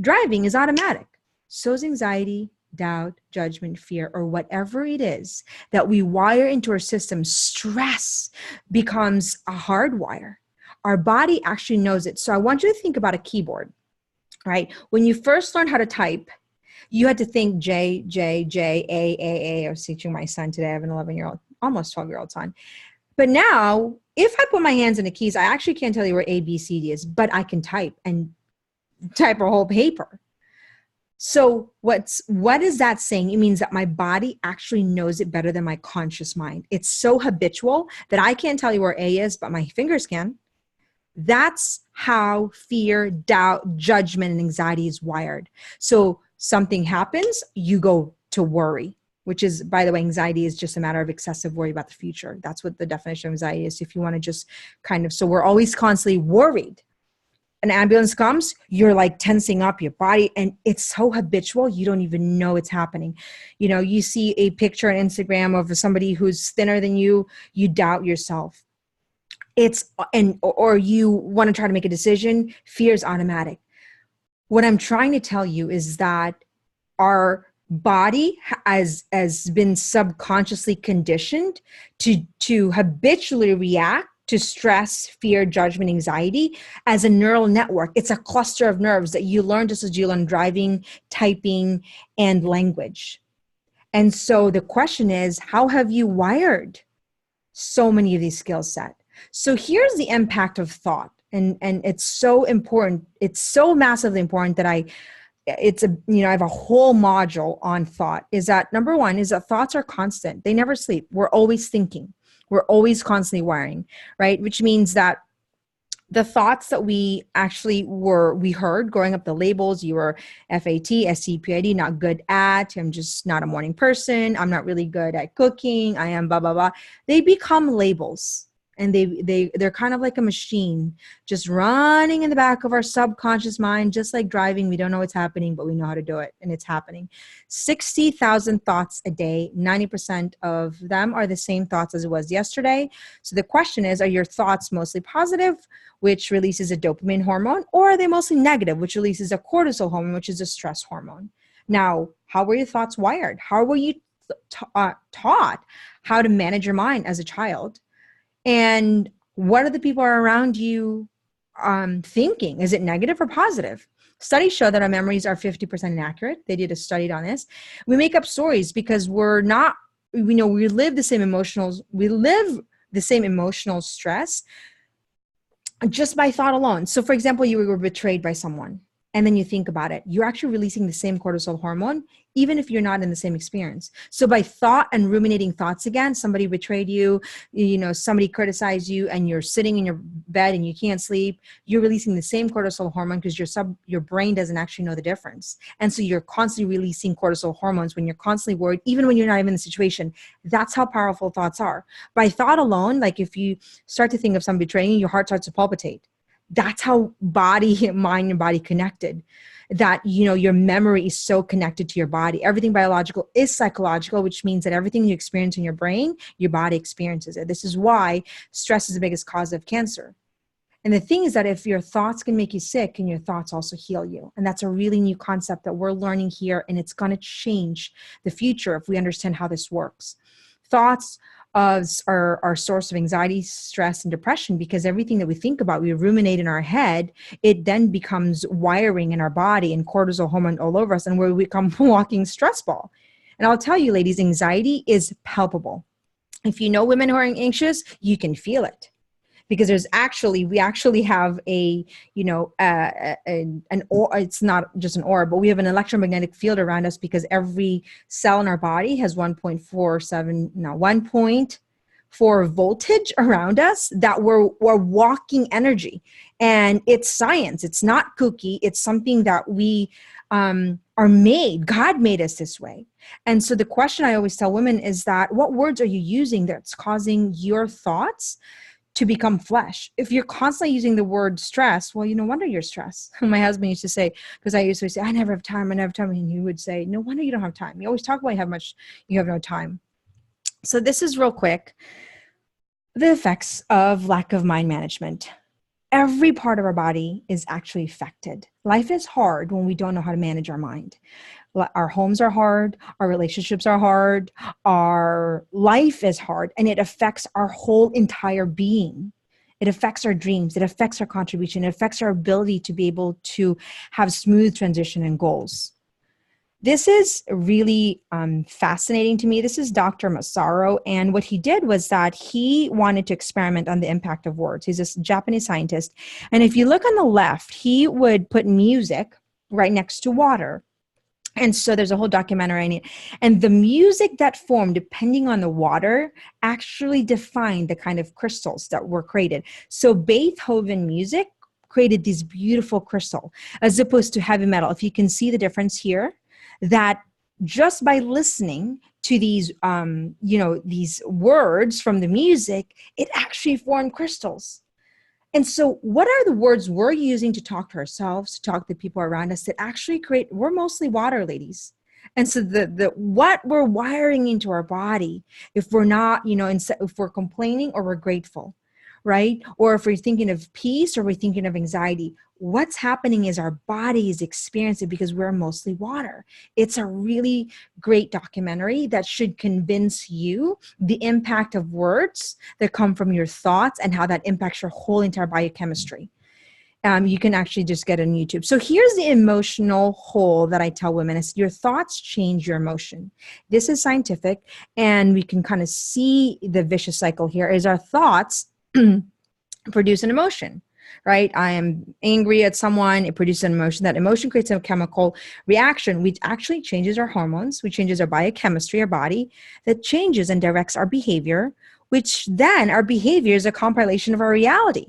[SPEAKER 1] Driving is automatic. So is anxiety. doubt, judgment, fear, or whatever it is that we wire into our system, stress becomes a hard wire. Our body actually knows it. So I want you to think about a keyboard, right? When you first learned how to type, you had to think J, J, J, A. I was teaching my son today. I have an 11-year-old, almost 12-year-old son. But now, if I put my hands in the keys, I actually can't tell you where A, B, C, D is, but I can type and type a whole paper. So what is that saying? It means that my body actually knows it better than my conscious mind. It's so habitual that I can't tell you where A is, but my fingers can. That's how fear, doubt, judgment, and anxiety is wired. So something happens, you go to worry, which is, by the way, anxiety is just a matter of excessive worry about the future. That's what the definition of anxiety is. If you want to just so we're always constantly worried. An ambulance comes, you're like tensing up your body, and it's so habitual, you don't even know it's happening. You know, you see a picture on Instagram of somebody who's thinner than you, you doubt yourself. Or you want to try to make a decision, fear is automatic. What I'm trying to tell you is that our body has been subconsciously conditioned to habitually react to stress, fear, judgment, anxiety as a neural network. It's a cluster of nerves that you learn just as you learn driving, typing, and language. And so the question is, how have you wired so many of these skill sets? So here's the impact of thought. And it's so important. It's so massively important that I have a whole module on thought. Is that number one is that thoughts are constant. They never sleep. We're always thinking. We're always constantly wiring, right? Which means that the thoughts that we heard growing up, the labels, you were FAT, SCPID, not good at, I'm just not a morning person, I'm not really good at cooking, I am blah, blah, blah. They become labels. And they're kind of like a machine just running in the back of our subconscious mind, just like driving. We don't know what's happening, but we know how to do it, and it's happening. 60,000 thoughts a day. 90% of them are the same thoughts as it was yesterday. So the question is, are your thoughts mostly positive, which releases a dopamine hormone, or are they mostly negative, which releases a cortisol hormone, which is a stress hormone? Now, how were your thoughts wired? How were you taught how to manage your mind as a child? And what are the people around you thinking? Is it negative or positive? Studies show that our memories are 50% inaccurate. They did a study on this. We make up stories because we live the same emotional stress just by thought alone. So for example, you were betrayed by someone, and then you think about it, you're actually releasing the same cortisol hormone, even if you're not in the same experience. So by thought and ruminating thoughts again, somebody betrayed you, somebody criticized you, and you're sitting in your bed and you can't sleep, you're releasing the same cortisol hormone because your brain doesn't actually know the difference. And so you're constantly releasing cortisol hormones when you're constantly worried, even when you're not even in the situation. That's how powerful thoughts are. By thought alone, like if you start to think of someone betraying you, your heart starts to palpitate. That's how mind and body connected, that, your memory is so connected to your body. Everything biological is psychological, which means that everything you experience in your brain, your body experiences it. This is why stress is the biggest cause of cancer. And the thing is that if your thoughts can make you sick, and your thoughts also heal you. And that's a really new concept that we're learning here. And it's going to change the future if we understand how this works. Thoughts are our source of anxiety, stress, and depression, because everything that we think about, we ruminate in our head, it then becomes wiring in our body and cortisol hormone all over us, and we become a walking stress ball. And I'll tell you, ladies, anxiety is palpable. If you know women who are anxious, you can feel it. Because we actually have it's not just an aura, but we have an electromagnetic field around us, because every cell in our body has 1.4 voltage around us, that we're walking energy. And it's science. It's not kooky. It's something that we are made. God made us this way. And so the question I always tell women is that, what words are you using that's causing your thoughts to become flesh? If you're constantly using the word stress, well, no wonder you're stressed. My husband used to say, because I used to say, I never have time. And he would say, no wonder you don't have time. You always talk about how much you have no time. So this is real quick, the effects of lack of mind management. every part of our body is actually affected. Life is hard when we don't know how to manage our mind. Our homes are hard, our relationships are hard, our life is hard, and it affects our whole entire being. It affects our dreams, it affects our contribution, it affects our ability to be able to have smooth transition and goals. This is really fascinating to me. This is Dr. Masaru, and what he did was that he wanted to experiment on the impact of words. He's a Japanese scientist, and if you look on the left, he would put music right next to water. And so there's a whole documentary on it. And the music that formed, depending on the water, actually defined the kind of crystals that were created. So Beethoven music created these beautiful crystal, as opposed to heavy metal. If you can see the difference here, that just by listening to these, these words from the music, it actually formed crystals. And so what are the words we're using to talk to ourselves, to talk to people around us that actually create, we're mostly water, ladies. And so the what we're wiring into our body, if we're not, if we're complaining or we're grateful, right? Or if we're thinking of peace or we're thinking of anxiety, what's happening is our body is experiencing because we're mostly water. It's a really great documentary that should convince you the impact of words that come from your thoughts and how that impacts your whole entire biochemistry. You can actually just get on YouTube. So here's the emotional hole that I tell women is your thoughts change your emotion. This is scientific, and we can kind of see the vicious cycle here is our thoughts produce an emotion, right? I am angry at someone, it produces an emotion. That emotion creates a chemical reaction, which actually changes our hormones, which changes our biochemistry, our body, that changes and directs our behavior, which then our behavior is a compilation of our reality.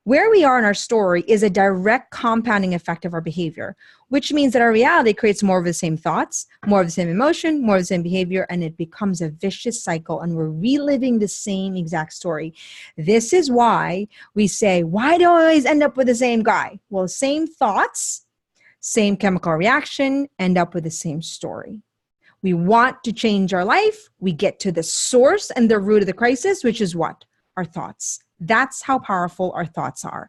[SPEAKER 1] Where we are in our story is a direct compounding effect of our behavior, which means that our reality creates more of the same thoughts, more of the same emotion, more of the same behavior, and it becomes a vicious cycle, and we're reliving the same exact story. This is why we say, why do I always end up with the same guy? Well, same thoughts, same chemical reaction, end up with the same story. We want to change our life. We get to the source and the root of the crisis, which is what? Our thoughts. That's how powerful our thoughts are.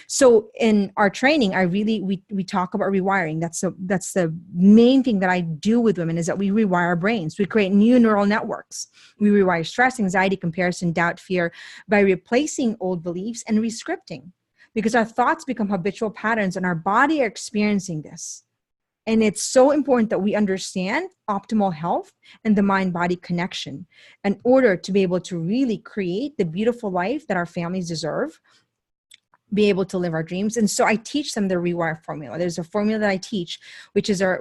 [SPEAKER 1] So in our training, we talk about rewiring. That's the main thing that I do with women is that we rewire our brains. We create new neural networks. We rewire stress, anxiety, comparison, doubt, fear by replacing old beliefs and rescripting, because our thoughts become habitual patterns and our body are experiencing this. And it's so important that we understand optimal health and the mind-body connection in order to be able to really create the beautiful life that our families deserve, be able to live our dreams. And so I teach them the rewire formula. There's a formula that I teach, which is a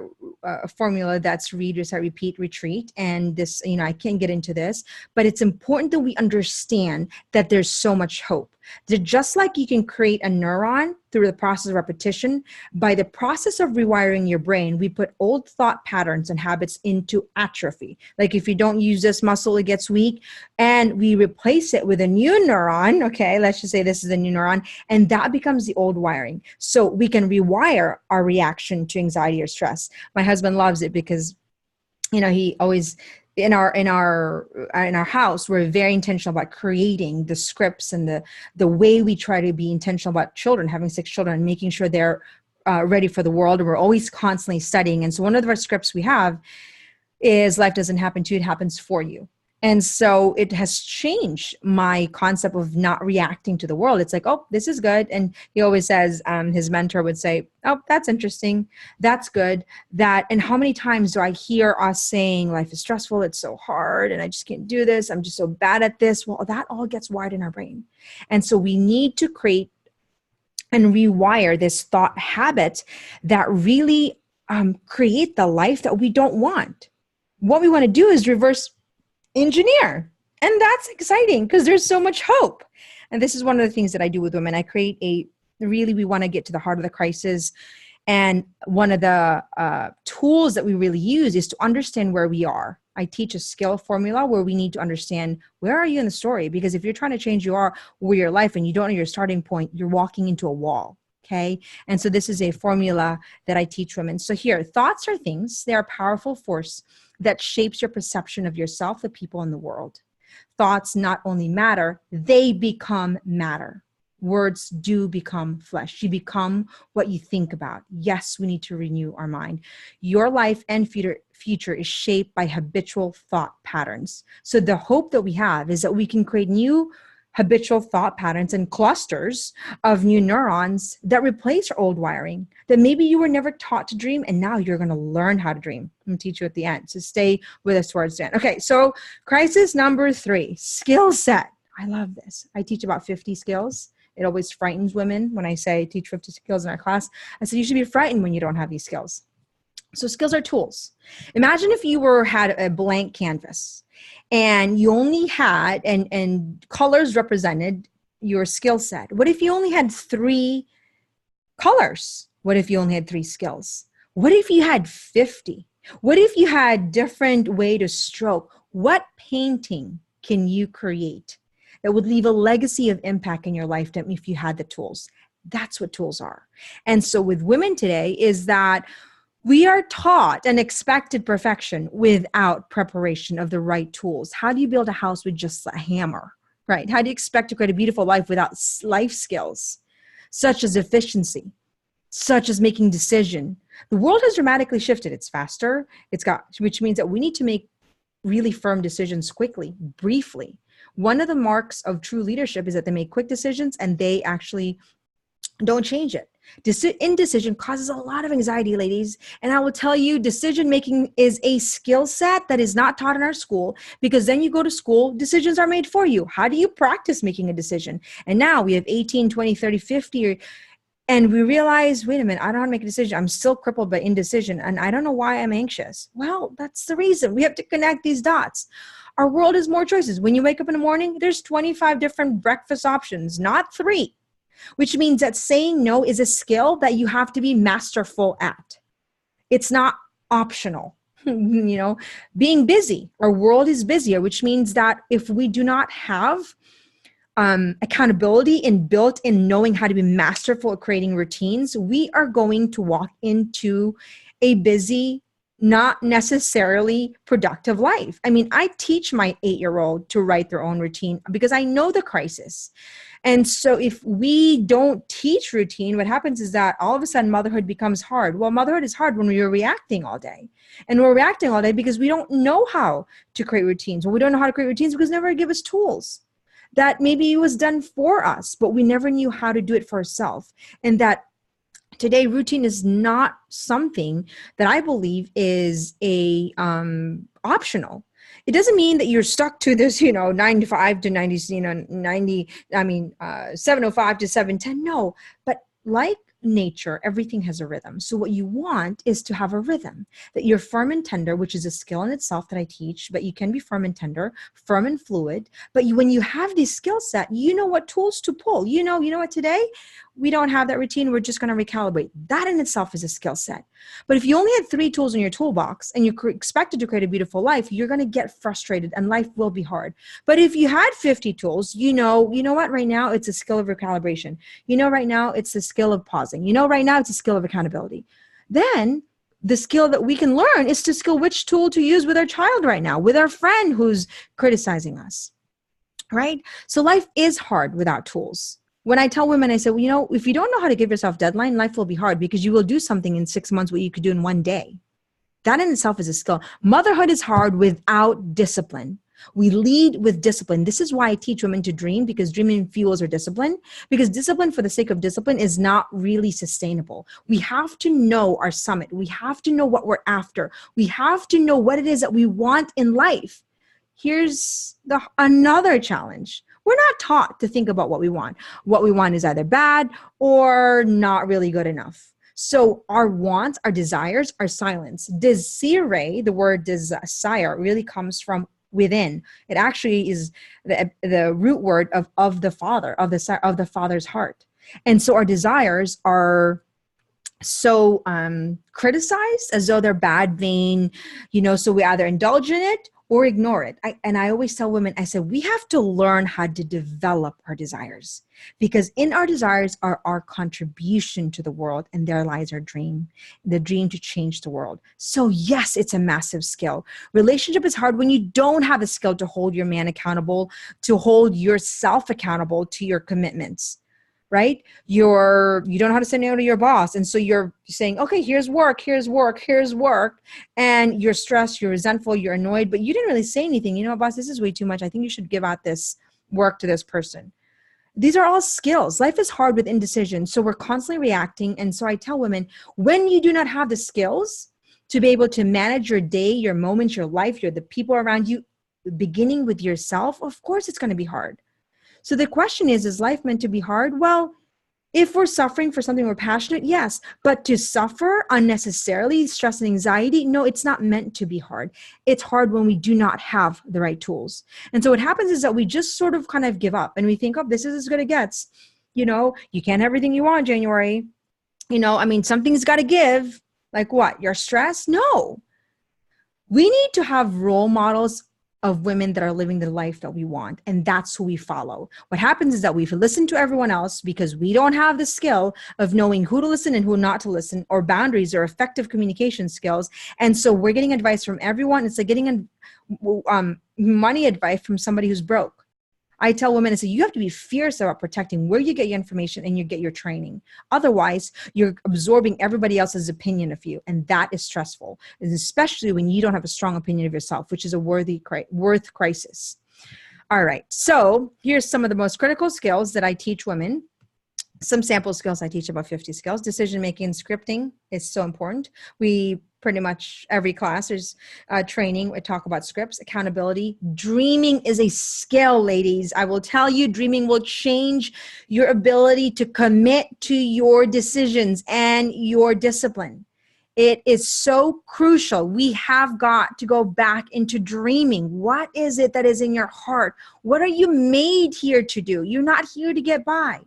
[SPEAKER 1] formula that's read, recite, repeat, retreat. And this, I can't get into this, but it's important that we understand that there's so much hope. That just like you can create a neuron through the process of repetition, by the process of rewiring your brain, we put old thought patterns and habits into atrophy. Like if you don't use this muscle, it gets weak, and we replace it with a new neuron. Okay, let's just say this is a new neuron, and that becomes the old wiring. So we can rewire our reaction to anxiety or stress. My husband loves it because, he always, in our house, we're very intentional about creating the scripts and the way we try to be intentional about children, having 6 children, and making sure they're ready for the world. And we're always constantly studying. And so one of our scripts we have is life doesn't happen to you, it happens for you. And so it has changed my concept of not reacting to the world. It's like, oh, this is good. And he always says, his mentor would say, oh, that's interesting. That's good. And how many times do I hear us saying life is stressful, it's so hard, and I just can't do this, I'm just so bad at this. Well, that all gets wired in our brain. And so we need to create and rewire this thought habit that really create the life that we don't want. What we want to do is reverse engineer. And that's exciting because there's so much hope. And this is one of the things that I do with women. I create we want to get to the heart of the crisis. And one of the tools that we really use is to understand where we are. I teach a skill formula where we need to understand where are you in the story? Because if you're trying to change your life and you don't know your starting point, you're walking into a wall. Okay. And so this is a formula that I teach women. So here, thoughts are things. They are a powerful force that shapes your perception of yourself, the people in the world. Thoughts not only matter, they become matter. words do become flesh. You become what you think about. Yes, we need to renew our mind. Your life and future is shaped by habitual thought patterns. So the hope that we have is that we can create new habitual thought patterns and clusters of new neurons that replace our old wiring, that maybe you were never taught to dream and now you're going to learn how to dream. I'm going to teach you at the end. So stay with us towards the end. Okay, so crisis number 3, skill set. I love this. I teach about 50 skills. It always frightens women when I say teach 50 skills in our class. I said, you should be frightened when you don't have these skills. So skills are tools. Imagine if you had a blank canvas and you only had, and colors represented your skill set. What if you only had 3 colors? What if you only had 3 skills? What if you had 50? What if you had different way to stroke? What painting can you create that would leave a legacy of impact in your lifetime if you had the tools? That's what tools are. And so with women today is that we are taught and expected perfection without preparation of the right tools. How do you build a house with just a hammer, right? How do you expect to create a beautiful life without life skills, such as efficiency, such as making decision? The world has dramatically shifted. It's faster. Which means that we need to make really firm decisions quickly, briefly. One of the marks of true leadership is that they make quick decisions and they actually don't change it. Indecision causes a lot of anxiety, ladies. And I will tell you, decision making is a skill set that is not taught in our school, because then you go to school, decisions are made for you. How do you practice making a decision? And now we have 18, 20, 30, 50, and we realize, wait a minute, I don't know how to make a decision. I'm still crippled by indecision, and I don't know why I'm anxious. Well, that's the reason. We have to connect these dots. Our world has more choices. When you wake up in the morning, there's 25 different breakfast options, not 3. Which means that saying no is a skill that you have to be masterful at. It's not optional. Being busy, our world is busier, which means that if we do not have accountability and built in knowing how to be masterful at creating routines, we are going to walk into a busy, not necessarily productive life. I mean, I teach my 8-year-old to write their own routine because I know the crisis. And so if we don't teach routine, what happens is that all of a sudden motherhood becomes hard. Well, motherhood is hard when we're reacting all day. And we're reacting all day because we don't know how to create routines. Well, we don't know how to create routines because they never give us tools. That maybe it was done for us, but we never knew how to do it for ourselves. And that today, routine is not something that I believe is optional. It doesn't mean that you're stuck to this, 9 to 5 to 90, 7:05 to 7:10. No, but like nature, everything has a rhythm. So what you want is to have a rhythm, that you're firm and tender, which is a skill in itself that I teach, but you can be firm and tender, firm and fluid. But when you have this skill set, you know what tools to pull. You know what, today we don't have that routine. We're just going to recalibrate. That in itself is a skill set. But if you only had 3 tools in your toolbox and you're expected to create a beautiful life, you're going to get frustrated and life will be hard. But if you had 50 tools, you know what, right now it's a skill of recalibration. Right now it's the skill of pausing. Right now it's a skill of accountability. Then the skill that we can learn is to skill which tool to use with our child right now, with our friend who's criticizing us, right? So life is hard without tools. When I tell women, I say, well, if you don't know how to give yourself deadline, life will be hard because you will do something in 6 months what you could do in 1 day. That in itself is a skill. Motherhood is hard without discipline. We lead with discipline. This is why I teach women to dream, because dreaming fuels our discipline, because discipline for the sake of discipline is not really sustainable. We have to know our summit. We have to know what we're after. We have to know what it is that we want in life. Here's another challenge. We're not taught to think about what we want. What we want is either bad or not really good enough. So our wants, our desires are silenced. Desire, the word desire, really comes from within. It actually is the root word of the Father, of the Father's heart. And so our desires are so criticized as though they're bad, vain, so we either indulge in it or ignore it. I always tell women, I said, we have to learn how to develop our desires, because in our desires are our contribution to the world, and there lies our dream, the dream to change the world. So yes, it's a massive skill. Relationship is hard when you don't have the skill to hold your man accountable, to hold yourself accountable to your commitments. right? You don't know how to say no to your boss. And so you're saying, okay, here's work, here's work, here's work. And you're stressed, you're resentful, you're annoyed, but you didn't really say anything. You know, boss, this is way too much. I think you should give out this work to this person. These are all skills. Life is hard with indecision. So we're constantly reacting. And so I tell women, when you do not have the skills to be able to manage your day, your moments, your life, the people around you, beginning with yourself, of course it's going to be hard. So the question is life meant to be hard? Well, if we're suffering for something we're passionate, yes. But to suffer unnecessarily, stress and anxiety, no, it's not meant to be hard. It's hard when we do not have the right tools. And so what happens is that we just sort of kind of give up and we think, oh, this is as good as it gets. You know, you can't have everything you want, January. You know, I mean, something's got to give. Like what? Your stress? No. We need to have role models of women that are living the life that we want. And that's who we follow. What happens is that we listen to everyone else because we don't have the skill of knowing who to listen and who not to listen, or boundaries or effective communication skills. And so we're getting advice from everyone. It's like getting money advice from somebody who's broke. I tell women, I say, you have to be fierce about protecting where you get your information and you get your training. Otherwise, you're absorbing everybody else's opinion of you. And that is stressful, and especially when you don't have a strong opinion of yourself, which is a worth crisis. All right. So here's some of the most critical skills that I teach women. Some sample skills. I teach about 50 skills. Decision-making and scripting is so important. We pretty much every class there's training. We talk about scripts, accountability. Dreaming is a skill, ladies. I will tell you, dreaming will change your ability to commit to your decisions and your discipline. It is so crucial. We have got to go back into dreaming. What is it that is in your heart? What are you made here to do? You're not here to get by.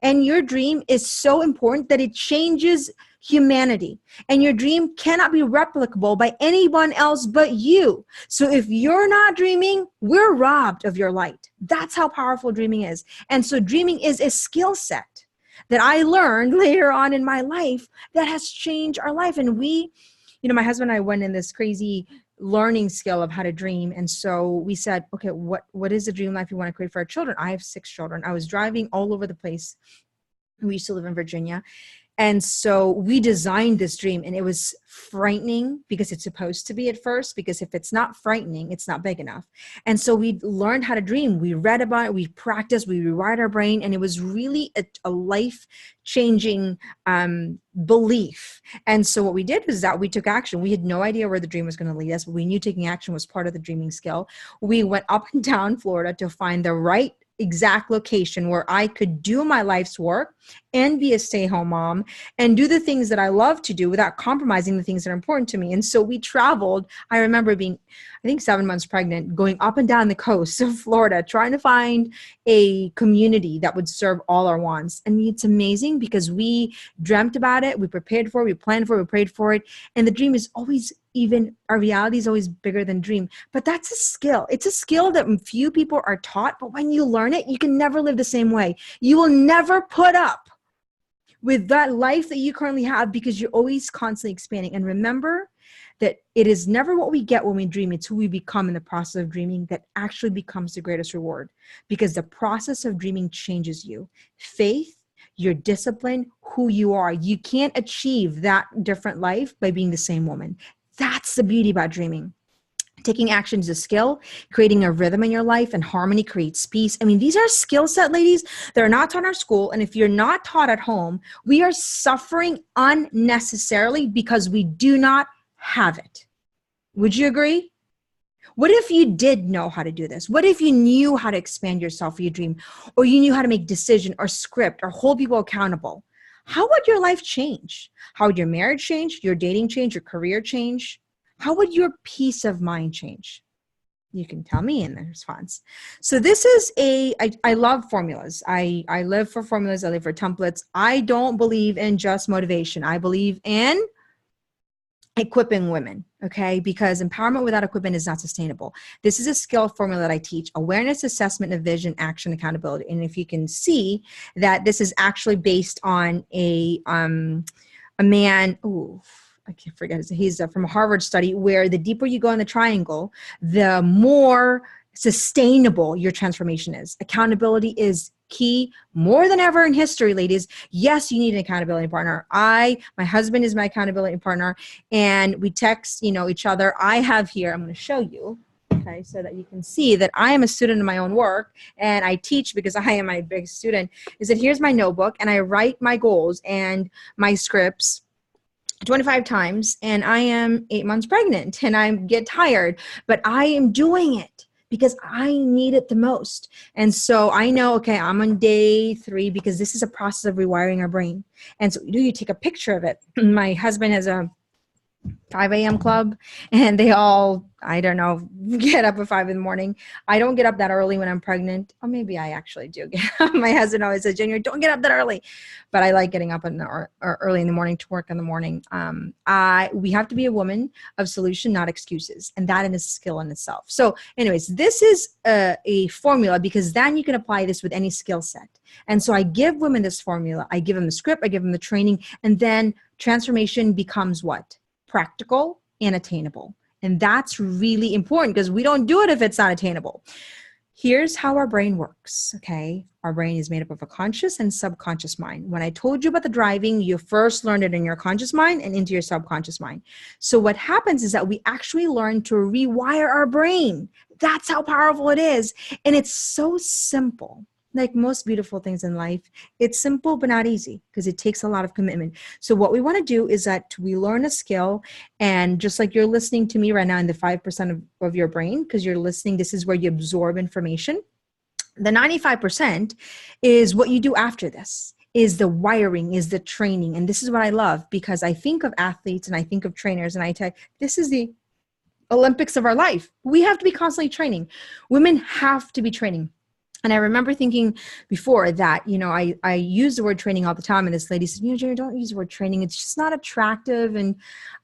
[SPEAKER 1] And your dream is so important that it changes humanity. And your dream cannot be replicable by anyone else but you. So if you're not dreaming, we're robbed of your light. That's how powerful dreaming is. And so dreaming is a skill set that I learned later on in my life that has changed our life. And we, you know, my husband and I went in this crazy learning skill of how to dream. And so we said, okay, what is the dream life you want to create for our children? I have 6 children. I was driving all over the place. We used to live in Virginia. And so we designed this dream, and it was frightening because it's supposed to be at first, because if it's not frightening, it's not big enough. And so we learned how to dream. We read about it, we practiced, we rewired our brain, and it was really a life-changing belief. And so what we did was that we took action. We had no idea where the dream was going to lead us, but we knew taking action was part of the dreaming skill. We went up and down Florida to find the right exact location where I could do my life's work and be a stay-at-home mom and do the things that I love to do without compromising the things that are important to me. And so we traveled. I remember being, I think 7 months pregnant, going up and down the coast of Florida, trying to find a community that would serve all our wants. And it's amazing because we dreamt about it, we prepared for it, we planned for it, we prayed for it. And the dream is always our reality is always bigger than dream. But that's a skill. It's a skill that few people are taught, but when you learn it, you can never live the same way. You will never put up with that life that you currently have because you're always constantly expanding. And remember that it is never what we get when we dream. It's who we become in the process of dreaming that actually becomes the greatest reward, because the process of dreaming changes you. Faith, your discipline, who you are. You can't achieve that different life by being the same woman. That's the beauty about dreaming. Taking action is a skill. Creating a rhythm in your life and harmony creates peace. I mean, these are skill set, ladies, that are not taught in our school. And if you're not taught at home, we are suffering unnecessarily because we do not have it. Would you agree? What if you did know how to do this? What if you knew how to expand yourself for your dream, or you knew how to make decision or script or hold people accountable? How would your life change? How would your marriage change? Your dating change? Your career change? How would your peace of mind change? You can tell me in the response. So this is I love formulas. I live for formulas. I live for templates. I don't believe in just motivation. I believe in equipping women, okay? Because empowerment without equipment is not sustainable. This is a skill formula that I teach: awareness, assessment of vision, action, accountability. And if you can see that this is actually based on a man, I can't forget, he's from a Harvard study, where the deeper you go in the triangle, the more sustainable your transformation is. Accountability is key more than ever in history, ladies. Yes, you need an accountability partner. My husband is my accountability partner, and we text, each other. I have here, I'm going to show you, okay, so that you can see that I am a student of my own work, and I teach because I am my biggest student, is that here's my notebook, and I write my goals and my scripts 25 times, and I am 8 months pregnant, and I get tired, but I am doing it because I need it the most. And so I know, okay, I'm on day 3 because this is a process of rewiring our brain. And so you take a picture of it. My husband has a 5 a.m. club, and they all, I don't know, get up at 5 in the morning. I don't get up that early when I'm pregnant. Or maybe I actually do get up. My husband always says, Junior, don't get up that early. But I like getting up early in the morning to work in the morning. We have to be a woman of solution, not excuses. And that is a skill in itself. So anyways, this is a formula, because then you can apply this with any skill set. And so I give women this formula. I give them the script. I give them the training. And then transformation becomes what? Practical and attainable. And that's really important, because we don't do it if it's not attainable. Here's how our brain works, okay? Our brain is made up of a conscious and subconscious mind. When I told you about the driving, you first learned it in your conscious mind and into your subconscious mind. So what happens is that we actually learn to rewire our brain. That's how powerful it is. And it's so simple. Like most beautiful things in life, it's simple but not easy, because it takes a lot of commitment. So what we want to do is that we learn a skill, and just like you're listening to me right now in the 5% of your brain, because you're listening, this is where you absorb information. The 95% is what you do after this, is the wiring, is the training. And this is what I love, because I think of athletes and I think of trainers, and I tell you, this is the Olympics of our life. We have to be constantly training. Women have to be training. And I remember thinking before that, I use the word training all the time. And this lady said, Jerry, don't use the word training. It's just not attractive. And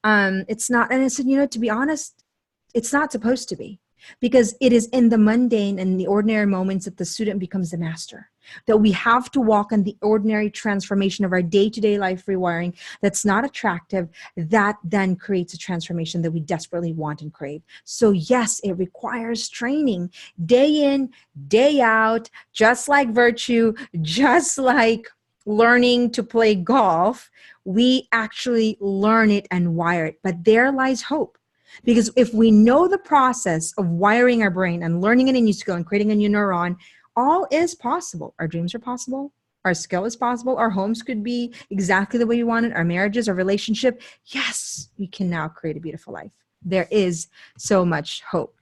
[SPEAKER 1] it's not. And I said, to be honest, it's not supposed to be. Because it is in the mundane and the ordinary moments that the student becomes the master. That we have to walk in the ordinary transformation of our day-to-day life rewiring that's not attractive, that then creates a transformation that we desperately want and crave. So yes, it requires training day in, day out, just like virtue, just like learning to play golf. We actually learn it and wire it. But there lies hope. Because if we know the process of wiring our brain and learning a new skill and creating a new neuron, all is possible. Our dreams are possible. Our skill is possible. Our homes could be exactly the way we want it. Our marriages, our relationship. Yes, we can now create a beautiful life. There is so much hope.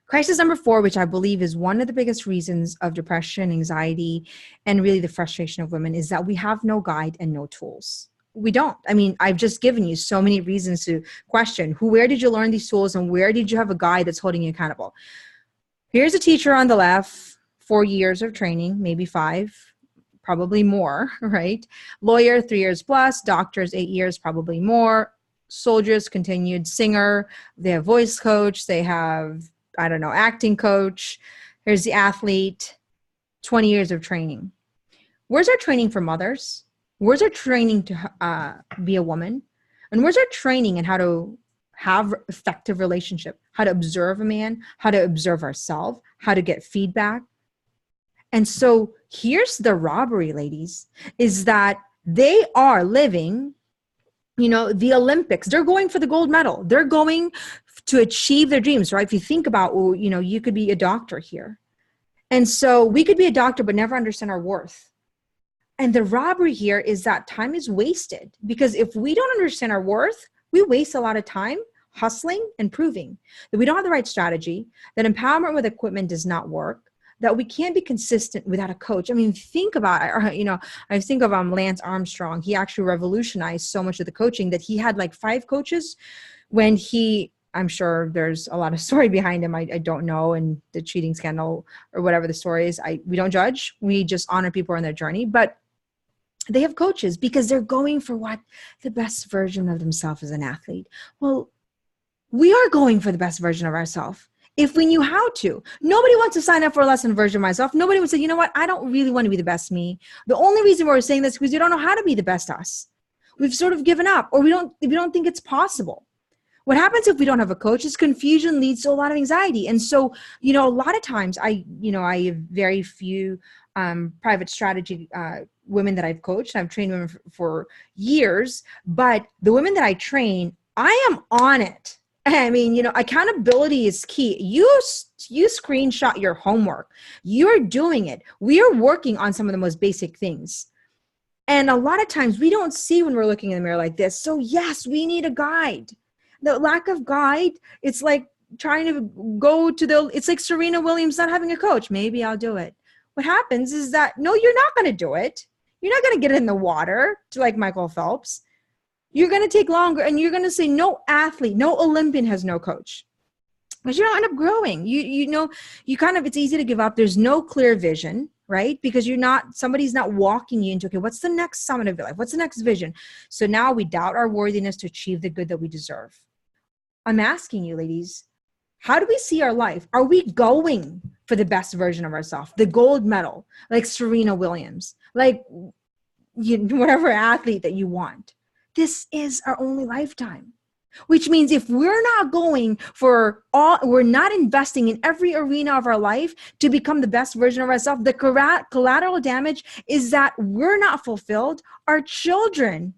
[SPEAKER 1] Crisis number 4, which I believe is one of the biggest reasons of depression, anxiety, and really the frustration of women, is that we have no guide and no tools. We don't. I mean, I've just given you so many reasons to question where did you learn these tools, and where did you have a guide that's holding you accountable? Here's a teacher on the left, 4 years of training, maybe 5, probably more, right? Lawyer, 3 years plus, doctors, 8 years, probably more. Soldiers, continued, singer, they have voice coach, they have, acting coach. Here's the athlete, 20 years of training. Where's our training for mothers? Where's our training to be a woman? And where's our training in how to have effective relationship, how to observe a man, how to observe ourselves, how to get feedback? And so here's the robbery, ladies, is that they are living, the Olympics. They're going for the gold medal. They're going to achieve their dreams, right? If you think about, you could be a doctor here. And so we could be a doctor, but never understand our worth. And the robbery here is that time is wasted, because if we don't understand our worth, we waste a lot of time hustling and proving that we don't have the right strategy, that empowerment with equipment does not work, that we can't be consistent without a coach. I mean, think about it. I think of Lance Armstrong. He actually revolutionized so much of the coaching that he had like 5 coaches when I'm sure there's a lot of story behind him. I don't know. And the cheating scandal or whatever the story is, we don't judge. We just honor people on their journey. But they have coaches because they're going for what? The best version of themselves as an athlete. Well, we are going for the best version of ourselves if we knew how to. Nobody wants to sign up for a lesson version of myself. Nobody would say, you know what? I don't really want to be the best me. The only reason we're saying this is because we don't know how to be the best us. We've sort of given up, or we don't think it's possible. What happens if we don't have a coach is confusion leads to a lot of anxiety. And so, a lot of times I have very few private strategy women that I've coached. I've trained women for years, but the women that I train, I am on it. I mean, accountability is key. You screenshot your homework. You're doing it. We are working on some of the most basic things. And a lot of times we don't see when we're looking in the mirror like this. So yes, we need a guide. The lack of guide, it's like trying to it's like Serena Williams not having a coach. Maybe I'll do it. What happens is that, no, you're not going to do it. You're not going to get in the water to like Michael Phelps. You're going to take longer, and you're going to say no athlete, no Olympian has no coach. Because you don't end up growing. It's easy to give up. There's no clear vision, right? Because somebody's not walking you into, okay, what's the next summit of your life? What's the next vision? So now we doubt our worthiness to achieve the good that we deserve. I'm asking you, ladies, how do we see our life? Are we going for the best version of ourselves? The gold medal, like Serena Williams, like whatever athlete that you want. This is our only lifetime, which means if we're not going we're not investing in every arena of our life to become the best version of ourselves, the collateral damage is that we're not fulfilled. Our children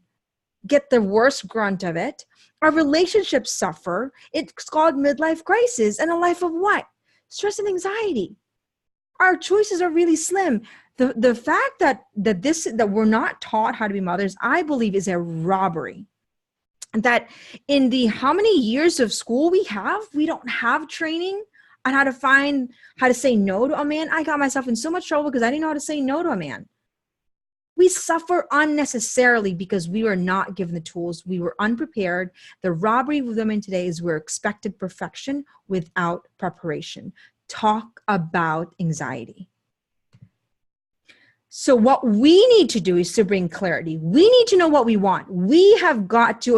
[SPEAKER 1] get the worst grunt of it. Our relationships suffer. It's called midlife crisis, and a life of what? Stress and anxiety. Our choices are really slim. The fact that we're not taught how to be mothers, I believe, is a robbery. That in the how many years of school we don't have training on how to say no to a man. I got myself in so much trouble because I didn't know how to say no to a man. We suffer unnecessarily because we were not given the tools. We were unprepared. The robbery with women today is we're expected perfection without preparation. Talk about anxiety. So what we need to do is to bring clarity. We need to know what we want.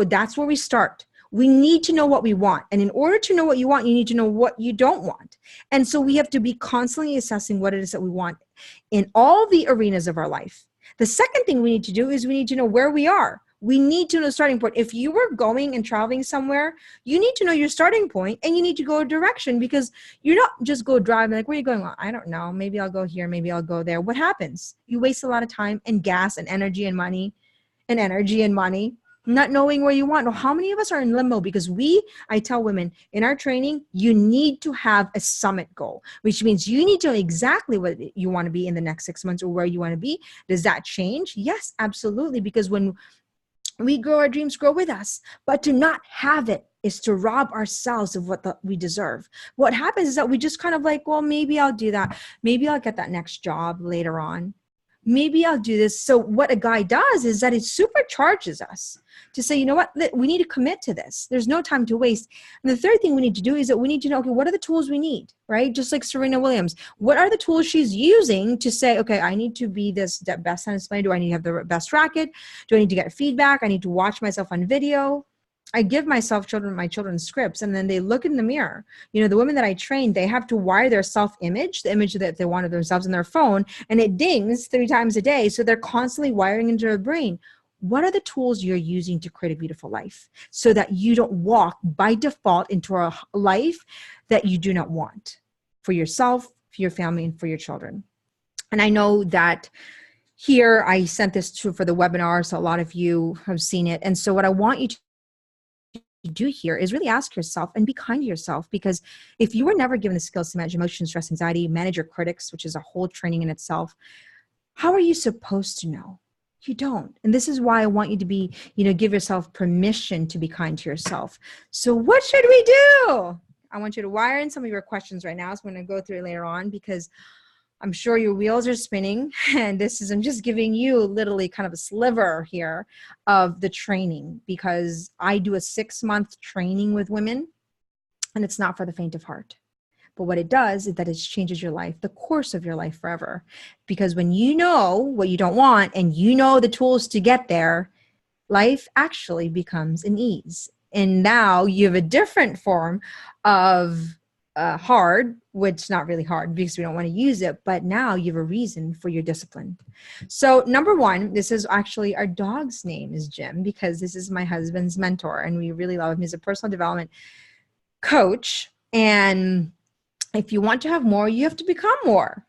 [SPEAKER 1] That's where we start. We need to know what we want. And in order to know what you want, you need to know what you don't want. And so we have to be constantly assessing what it is that we want in all the arenas of our life. The second thing we need to do is we need to know where we are. We need to know the starting point. If you were going and traveling somewhere, you need to know your starting point, and you need to go a direction, because you're not just go driving like, where are you going? Well, I don't know. Maybe I'll go here. Maybe I'll go there. What happens? You waste a lot of time and gas and energy and money not knowing where you want. Well, how many of us are in limbo? Because I tell women in our training, you need to have a summit goal, which means you need to know exactly what you want to be in the next 6 months or where you want to be. Does that change? Yes, absolutely. Because when we grow, our dreams grow with us. But to not have it is to rob ourselves of what we deserve. What happens is that we just kind of like, well, maybe I'll do that. Maybe I'll get that next job later on. Maybe I'll do this. So what a guy does is that it supercharges us to say, you know what, we need to commit to this. There's no time to waste. And the third thing we need to do is that we need to know, okay, what are the tools we need, right? Just like Serena Williams, what are the tools she's using to say, okay, I need to be the best tennis player. Do I need to have the best racket? Do I need to get feedback? I need to watch myself on video. I give my children scripts, and then they look in the mirror. The women that I train, they have to wire their self-image, the image that they want of themselves in their phone, and it dings 3 times a day. So they're constantly wiring into their brain. What are the tools you're using to create a beautiful life so that you don't walk by default into a life that you do not want for yourself, for your family, and for your children? And I know that here I sent this for the webinar, so a lot of you have seen it. And so what I want you to do here is really ask yourself and be kind to yourself, because if you were never given the skills to manage emotions, stress, anxiety, manage your critics, which is a whole training in itself, how are you supposed to know? You don't. And this is why I want you to be, give yourself permission to be kind to yourself. So what should we do? I want you to wire in some of your questions right now. So I'm going to go through it later on, because I'm sure your wheels are spinning, and I'm just giving you literally kind of a sliver here of the training, because I do a 6-month training with women, and it's not for the faint of heart. But what it does is that it changes your life, the course of your life forever. Because when you know what you don't want and you know the tools to get there, life actually becomes an ease. And now you have a different form of hard, which is not really hard because we don't want to use it. But now you have a reason for your discipline. So number one, this is actually our dog's name is Jim, because this is my husband's mentor and we really love him. He's a personal development coach. And if you want to have more, you have to become more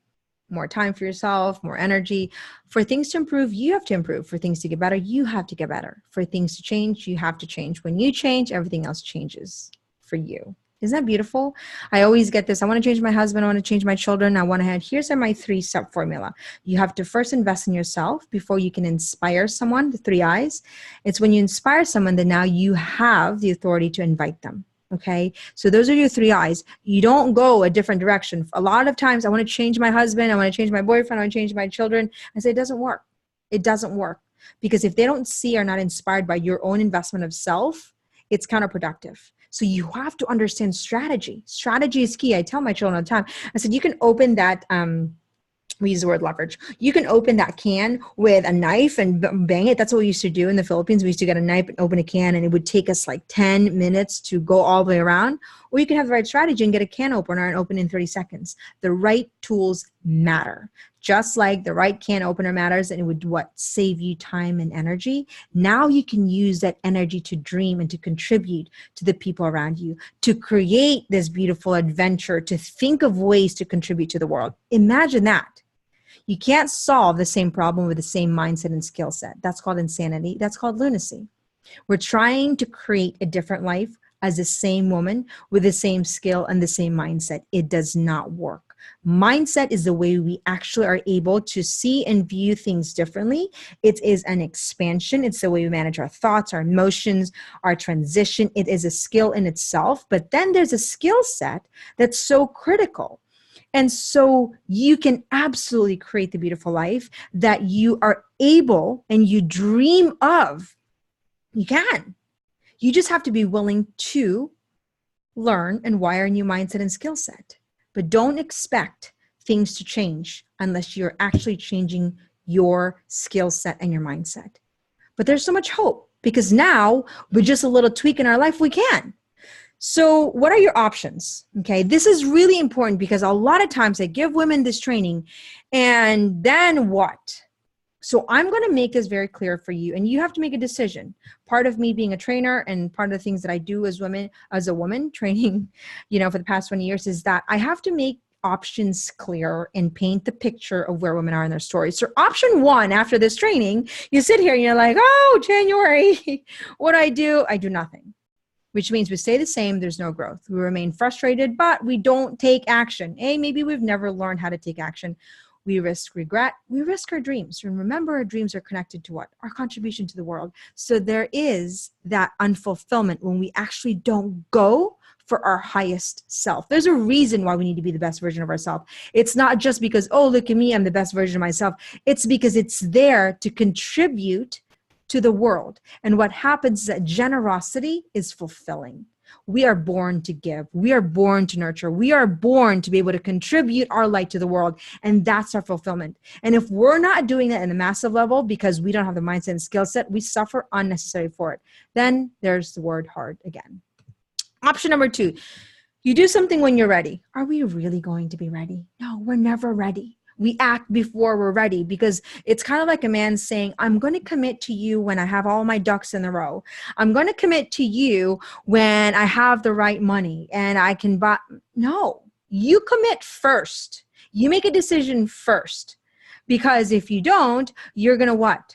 [SPEAKER 1] time for yourself, more energy. For things to improve, you have to improve. For things to get better, you have to get better. For things to change, you have to change. When you change, everything else changes for you. Isn't that beautiful? I always get this. I want to change my husband. I want to change my children. I want to have, here's my 3-step formula. You have to first invest in yourself before you can inspire someone, the 3 I's. It's when you inspire someone that now you have the authority to invite them. Okay. So those are your 3 I's. You don't go a different direction. A lot of times I want to change my husband. I want to change my boyfriend. I want to change my children. I say, it doesn't work. It doesn't work, because if they don't see or not inspired by your own investment of self, it's counterproductive. So you have to understand strategy. Strategy is key. I tell my children all the time, I said, you can open that, we use the word leverage. You can open that can with a knife and bang it. That's what we used to do in the Philippines. We used to get a knife and open a can, and it would take us like 10 minutes to go all the way around. Or you can have the right strategy and get a can opener and open in 30 seconds. The right tools matter. Just like the right can opener matters, and it would save you time and energy. Now you can use that energy to dream and to contribute to the people around you, to create this beautiful adventure, to think of ways to contribute to the world. Imagine that. You can't solve the same problem with the same mindset and skill set. That's called insanity. That's called lunacy. We're trying to create a different life as the same woman with the same skill and the same mindset. It does not work. Mindset is the way we actually are able to see and view things differently. It is an expansion. It's the way we manage our thoughts, our emotions, our transition. It is a skill in itself, but then there's a skill set that's so critical. And so you can absolutely create the beautiful life that you are able and you dream of. You can. You just have to be willing to learn and wire a new mindset and skill set. But don't expect things to change unless you're actually changing your skill set and your mindset. But there's so much hope, because now with just a little tweak in our life, we can. So what are your options? Okay, this is really important, because a lot of times I give women this training and then what? So I'm going to make this very clear for you, and you have to make a decision. Part of me being a trainer and part of the things that I do as a woman training, for the past 20 years, is that I have to make options clear and paint the picture of where women are in their stories. So option 1, after this training, you sit here and you're like, oh, January, what do? I do nothing. Which means we stay the same, there's no growth. We remain frustrated, but we don't take action. Maybe we've never learned how to take action. We risk regret. We risk our dreams. And remember, our dreams are connected to what? Our contribution to the world. So there is that unfulfillment when we actually don't go for our highest self. There's a reason why we need to be the best version of ourselves. It's not just because, oh, look at me, I'm the best version of myself. It's because it's there to contribute to the world. And what happens is that generosity is fulfilling. We are born to give. We are born to nurture. We are born to be able to contribute our light to the world. And that's our fulfillment. And if we're not doing that in a massive level because we don't have the mindset and skill set, we suffer unnecessarily for it. Then there's the word hard again. Option number 2, you do something when you're ready. Are we really going to be ready? No, we're never ready. We act before we're ready, because it's kind of like a man saying, I'm going to commit to you when I have all my ducks in a row. I'm going to commit to you when I have the right money and I can buy. No, you commit first. You make a decision first, because if you don't, you're going to what?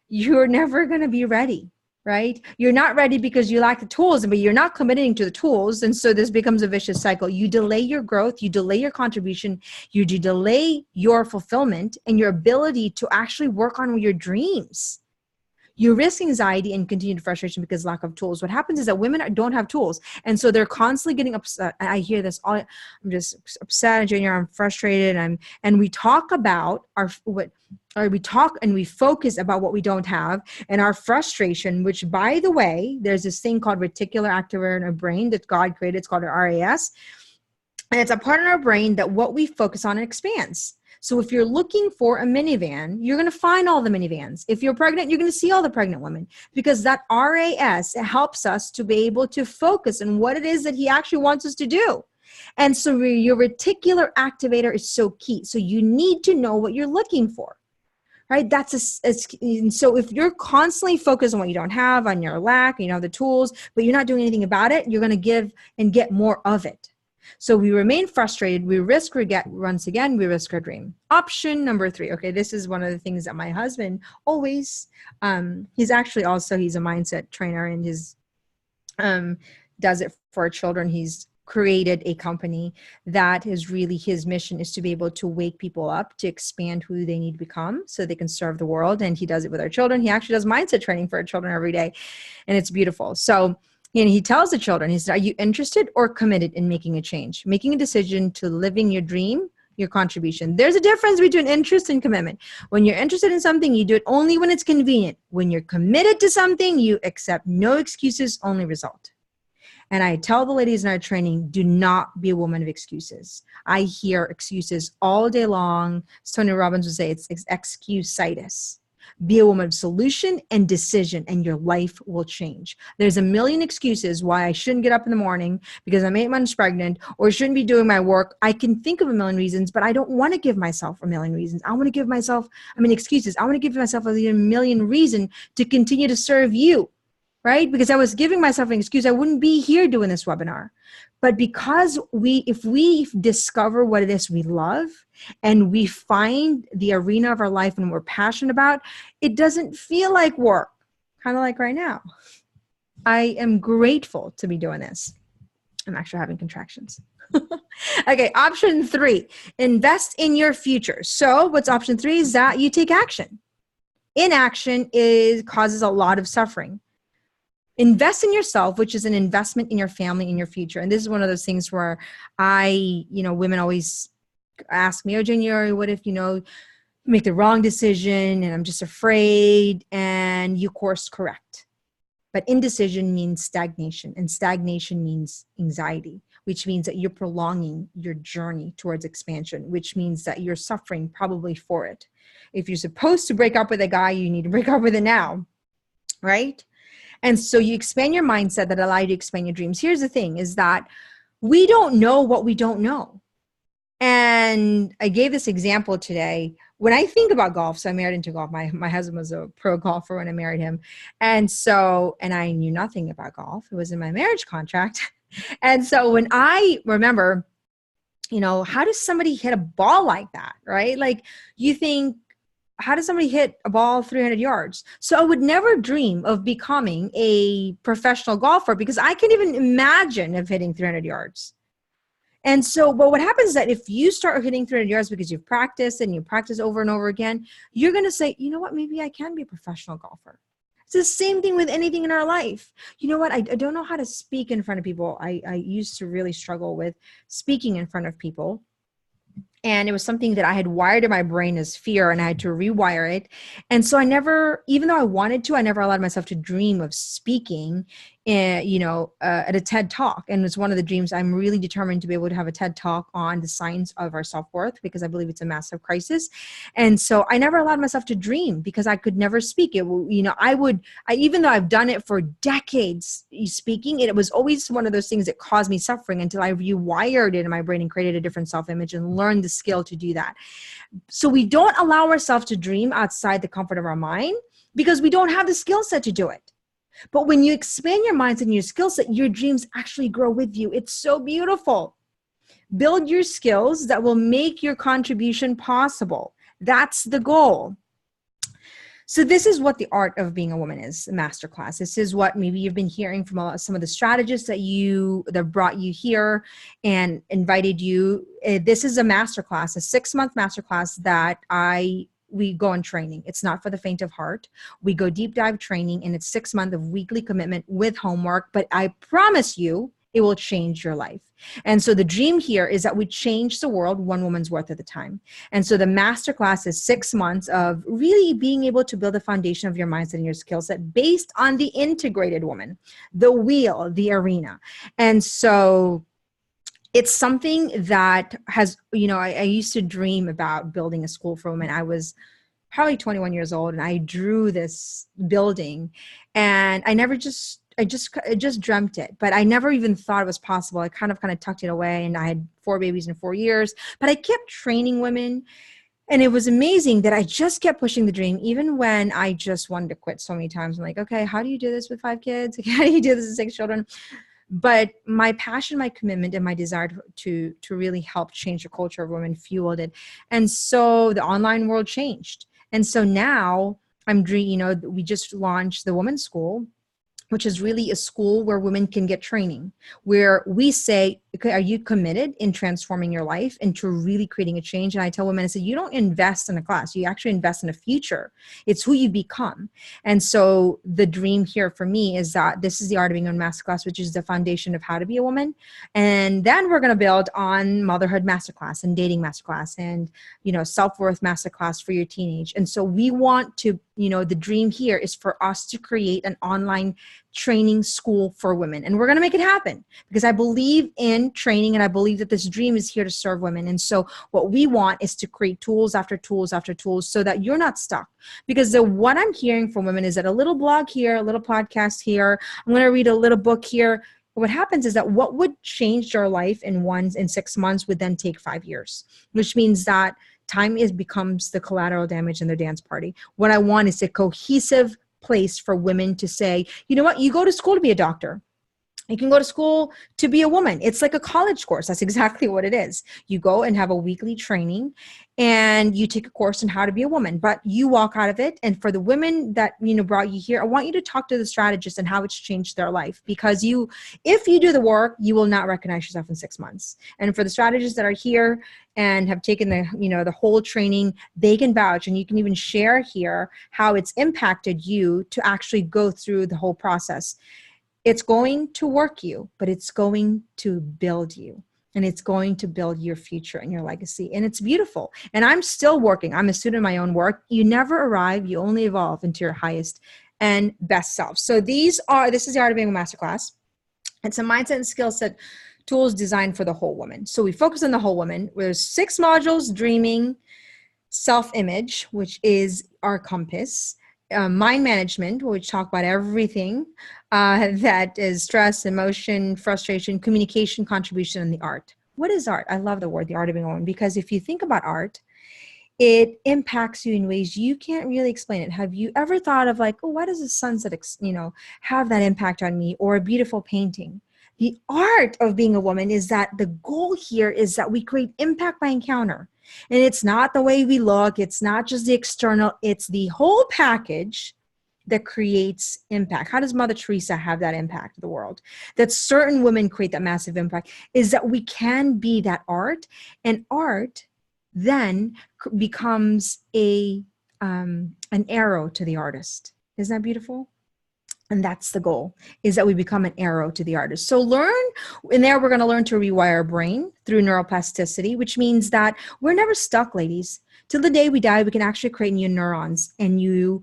[SPEAKER 1] You're never going to be ready. Right? You're not ready because you lack the tools, but you're not committing to the tools. And so this becomes a vicious cycle. You delay your growth, you delay your contribution, you delay your fulfillment and your ability to actually work on your dreams. You risk anxiety and continued frustration because lack of tools. What happens is that women don't have tools. And so they're constantly getting upset. I hear this all, I'm just upset, Junior, I'm frustrated. And we talk about we focus about what we don't have and our frustration, which, by the way, there's this thing called reticular activator in our brain that God created. It's called our RAS. And it's a part in our brain that what we focus on expands. So if you're looking for a minivan, you're going to find all the minivans. If you're pregnant, you're going to see all the pregnant women, because that RAS helps us to be able to focus on what it is that he actually wants us to do. And so your reticular activator is so key. So you need to know what you're looking for, right? And so if you're constantly focused on what you don't have, on your lack, you know, the tools, but you're not doing anything about it, you're going to give and get more of it. So we remain frustrated. We risk regret. Once again, we risk our dream. Option number 3. Okay, this is one of the things that my husband always, he's a mindset trainer, and his does it for children. He's created a company that is really, his mission is to be able to wake people up to expand who they need to become so they can serve the world. And he does it with our children. He actually does mindset training for our children every day, and it's beautiful. So, and he tells the children, he says, are you interested or committed in making a change, making a decision to living your dream, your contribution? There's a difference between interest and commitment. When you're interested in something, you do it only when it's convenient. When you're committed to something, you accept no excuses, only result. And I tell the ladies in our training, do not be a woman of excuses. I hear excuses all day long. As Tony Robbins would say, it's excuse-itis. Be a woman of solution and decision, and your life will change. There's a million excuses why I shouldn't get up in the morning because I'm 8 months pregnant, or shouldn't be doing my work. I can think of a million reasons, but I don't want to give myself a million reasons. I want to give myself, excuses. I want to give myself a million reasons to continue to serve you, right? Because I was giving myself an excuse, I wouldn't be here doing this webinar. But because if we discover what it is we love and we find the arena of our life and we're passionate about, it doesn't feel like work, kind of like right now. I am grateful to be doing this. I'm actually having contractions. Okay, option 3, invest in your future. So what's option 3 is that you take action. Inaction causes a lot of suffering. Invest in yourself, which is an investment in your family, in your future. And this is one of those things where women always ask me, oh, January, what if, make the wrong decision and I'm just afraid, and you course correct. But indecision means stagnation, and stagnation means anxiety, which means that you're prolonging your journey towards expansion, which means that you're suffering probably for it. If you're supposed to break up with a guy, you need to break up with it now, right? And so you expand your mindset that allow you to expand your dreams. Here's the thing, is that we don't know what we don't know. And I gave this example today. When I think about golf, so I married into golf. My husband was a pro golfer when I married him. And I knew nothing about golf. It was in my marriage contract. And so when I remember, how does somebody hit a ball like that, right? Like you think, how does somebody hit a ball 300 yards? So I would never dream of becoming a professional golfer because I can't even imagine of hitting 300 yards. And so, but what happens is that if you start hitting 300 yards because you've practiced and you practice over and over again, you're going to say, you know what, maybe I can be a professional golfer. It's the same thing with anything in our life. You know what, I don't know how to speak in front of people. I used to really struggle with speaking in front of people. And it was something that I had wired in my brain as fear, and I had to rewire it. And so I never, even though I wanted to, I never allowed myself to dream of speaking, at a TED Talk. And it's one of the dreams. I'm really determined to be able to have a TED Talk on the science of our self-worth, because I believe it's a massive crisis. And so I never allowed myself to dream because I could never speak it. Even though I've done it for decades, speaking, it was always one of those things that caused me suffering until I rewired it in my brain and created a different self-image and learned the skill to do that. So we don't allow ourselves to dream outside the comfort of our mind because we don't have the skill set to do it. But when you expand your minds and your skill set, your dreams actually grow with you. It's so beautiful. Build your skills that will make your contribution possible. That's the goal. So this is what the art of being a woman is, a masterclass. This is what maybe you've been hearing from some of the strategists that brought you here and invited you. This is a masterclass, a 6-month masterclass that we go on training. It's not for the faint of heart. We go deep dive training, and it's 6 months of weekly commitment with homework, but I promise you, it will change your life. And so the dream here is that we change the world one woman's worth at a time. And so the masterclass is 6 months of really being able to build a foundation of your mindset and your skill set based on the integrated woman, the wheel, the arena. And so it's something that has, I used to dream about building a school for women. I was probably 21 years old, and I drew this building, and I never just just dreamt it, but I never even thought it was possible. I kind of tucked it away, and I had 4 babies in 4 years, but I kept training women. And it was amazing that I just kept pushing the dream, even when I just wanted to quit so many times. I'm like, okay, how do you do this with 5 kids? How do you do this with 6 children? But my passion, my commitment, and my desire to really help change the culture of women fueled it. And so the online world changed. And so now we just launched the Women's School, which is really a school where women can get training, where we say, okay, are you committed in transforming your life into really creating a change? And I tell women, I say, you don't invest in a class, you actually invest in a future. It's who you become. And so the dream here for me is that this is the Art of Being a Woman Masterclass, which is the foundation of how to be a woman. And then we're going to build on motherhood masterclass and dating masterclass and, self-worth masterclass for your teenage. And so we want to, the dream here is for us to create an online training school for women. And we're going to make it happen because I believe in training, and I believe that this dream is here to serve women. And so what we want is to create tools after tools after tools so that you're not stuck. Because what I'm hearing from women is that a little blog here, a little podcast here, I'm going to read a little book here. What happens is that what would change their life in 6 months would then take 5 years, which means that time becomes the collateral damage in their dance party. What I want is a cohesive place for women to say, you know what, you go to school to be a doctor. You can go to school to be a woman. It's like a college course. That's exactly what it is. You go and have a weekly training and you take a course on how to be a woman, but you walk out of it. And for the women that, brought you here, I want you to talk to the strategist and how it's changed their life, because if you do the work, you will not recognize yourself in 6 months. And for the strategists that are here and have taken the whole training, they can vouch, and you can even share here how it's impacted you to actually go through the whole process. It's going to work you, but it's going to build you, and it's going to build your future and your legacy. And it's beautiful. And I'm still working. I'm a student of my own work. You never arrive. You only evolve into your highest and best self. So this is the Art of Being a Masterclass. It's a mindset and skill set tools designed for the whole woman. So we focus on the whole woman. There's 6 modules: dreaming, self-image, which is our compass, mind management, where we talk about everything that is stress, emotion, frustration, communication, contribution, and the art. What is art? I love the word, the art of being a woman, because if you think about art, it impacts you in ways you can't really explain it. Have you ever thought of why does a sunset, have that impact on me, or a beautiful painting? The art of being a woman is that the goal here is that we create impact by encounter. And it's not the way we look. It's not just the external. It's the whole package that creates impact. How does Mother Teresa have that impact of the world? That certain women create that massive impact is that we can be that art, and art then becomes an arrow to the artist. Isn't that beautiful? And that's the goal, is that we become an arrow to the artist. So we're going to learn to rewire our brain through neuroplasticity, which means that we're never stuck, ladies. Till the day we die, we can actually create new neurons and new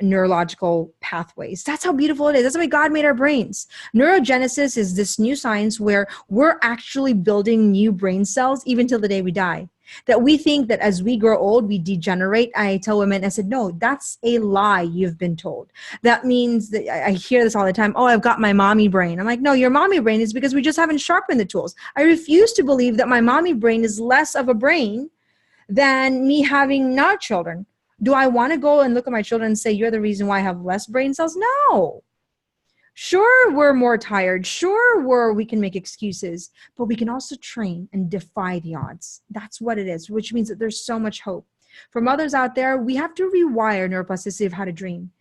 [SPEAKER 1] neurological pathways. That's how beautiful it is. That's the way God made our brains. Neurogenesis is this new science where we're actually building new brain cells even till the day we die. That we think that as we grow old, we degenerate. I tell women, I said, no, that's a lie you've been told. That means that I hear this all the time. Oh, I've got my mommy brain. I'm like, no, your mommy brain is because we just haven't sharpened the tools. I refuse to believe that my mommy brain is less of a brain than me having not children. Do I want to go and look at my children and say, you're the reason why I have less brain cells? No. Sure, we're more tired. Sure, we can make excuses, but we can also train and defy the odds. That's what it is, which means that there's so much hope. For mothers out there, we have to rewire neuroplasticity of how to dream.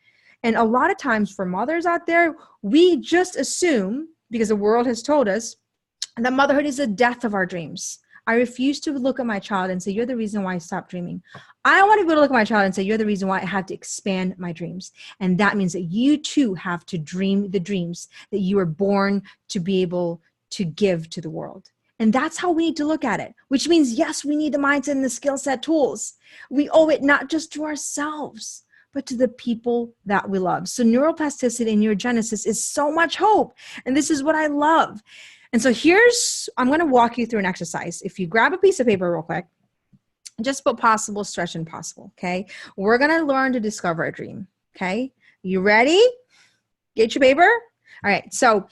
[SPEAKER 1] And a lot of times for mothers out there, we just assume, because the world has told us, that motherhood is the death of our dreams. I refuse to look at my child and say, you're the reason why I stopped dreaming. I want to be able to look at my child and say, you're the reason why I had to expand my dreams. And that means that you too have to dream the dreams that you were born to be able to give to the world. And that's how we need to look at it, which means, yes, we need the mindset and the skill set tools. We owe it not just to ourselves, but to the people that we love. So neuroplasticity and neurogenesis is so much hope. And this is what I love. And so I'm going to walk you through an exercise. If you grab a piece of paper real quick, just put possible, stretch, and possible, okay? We're going to learn to discover a dream, okay? You ready? Get your paper. All right. So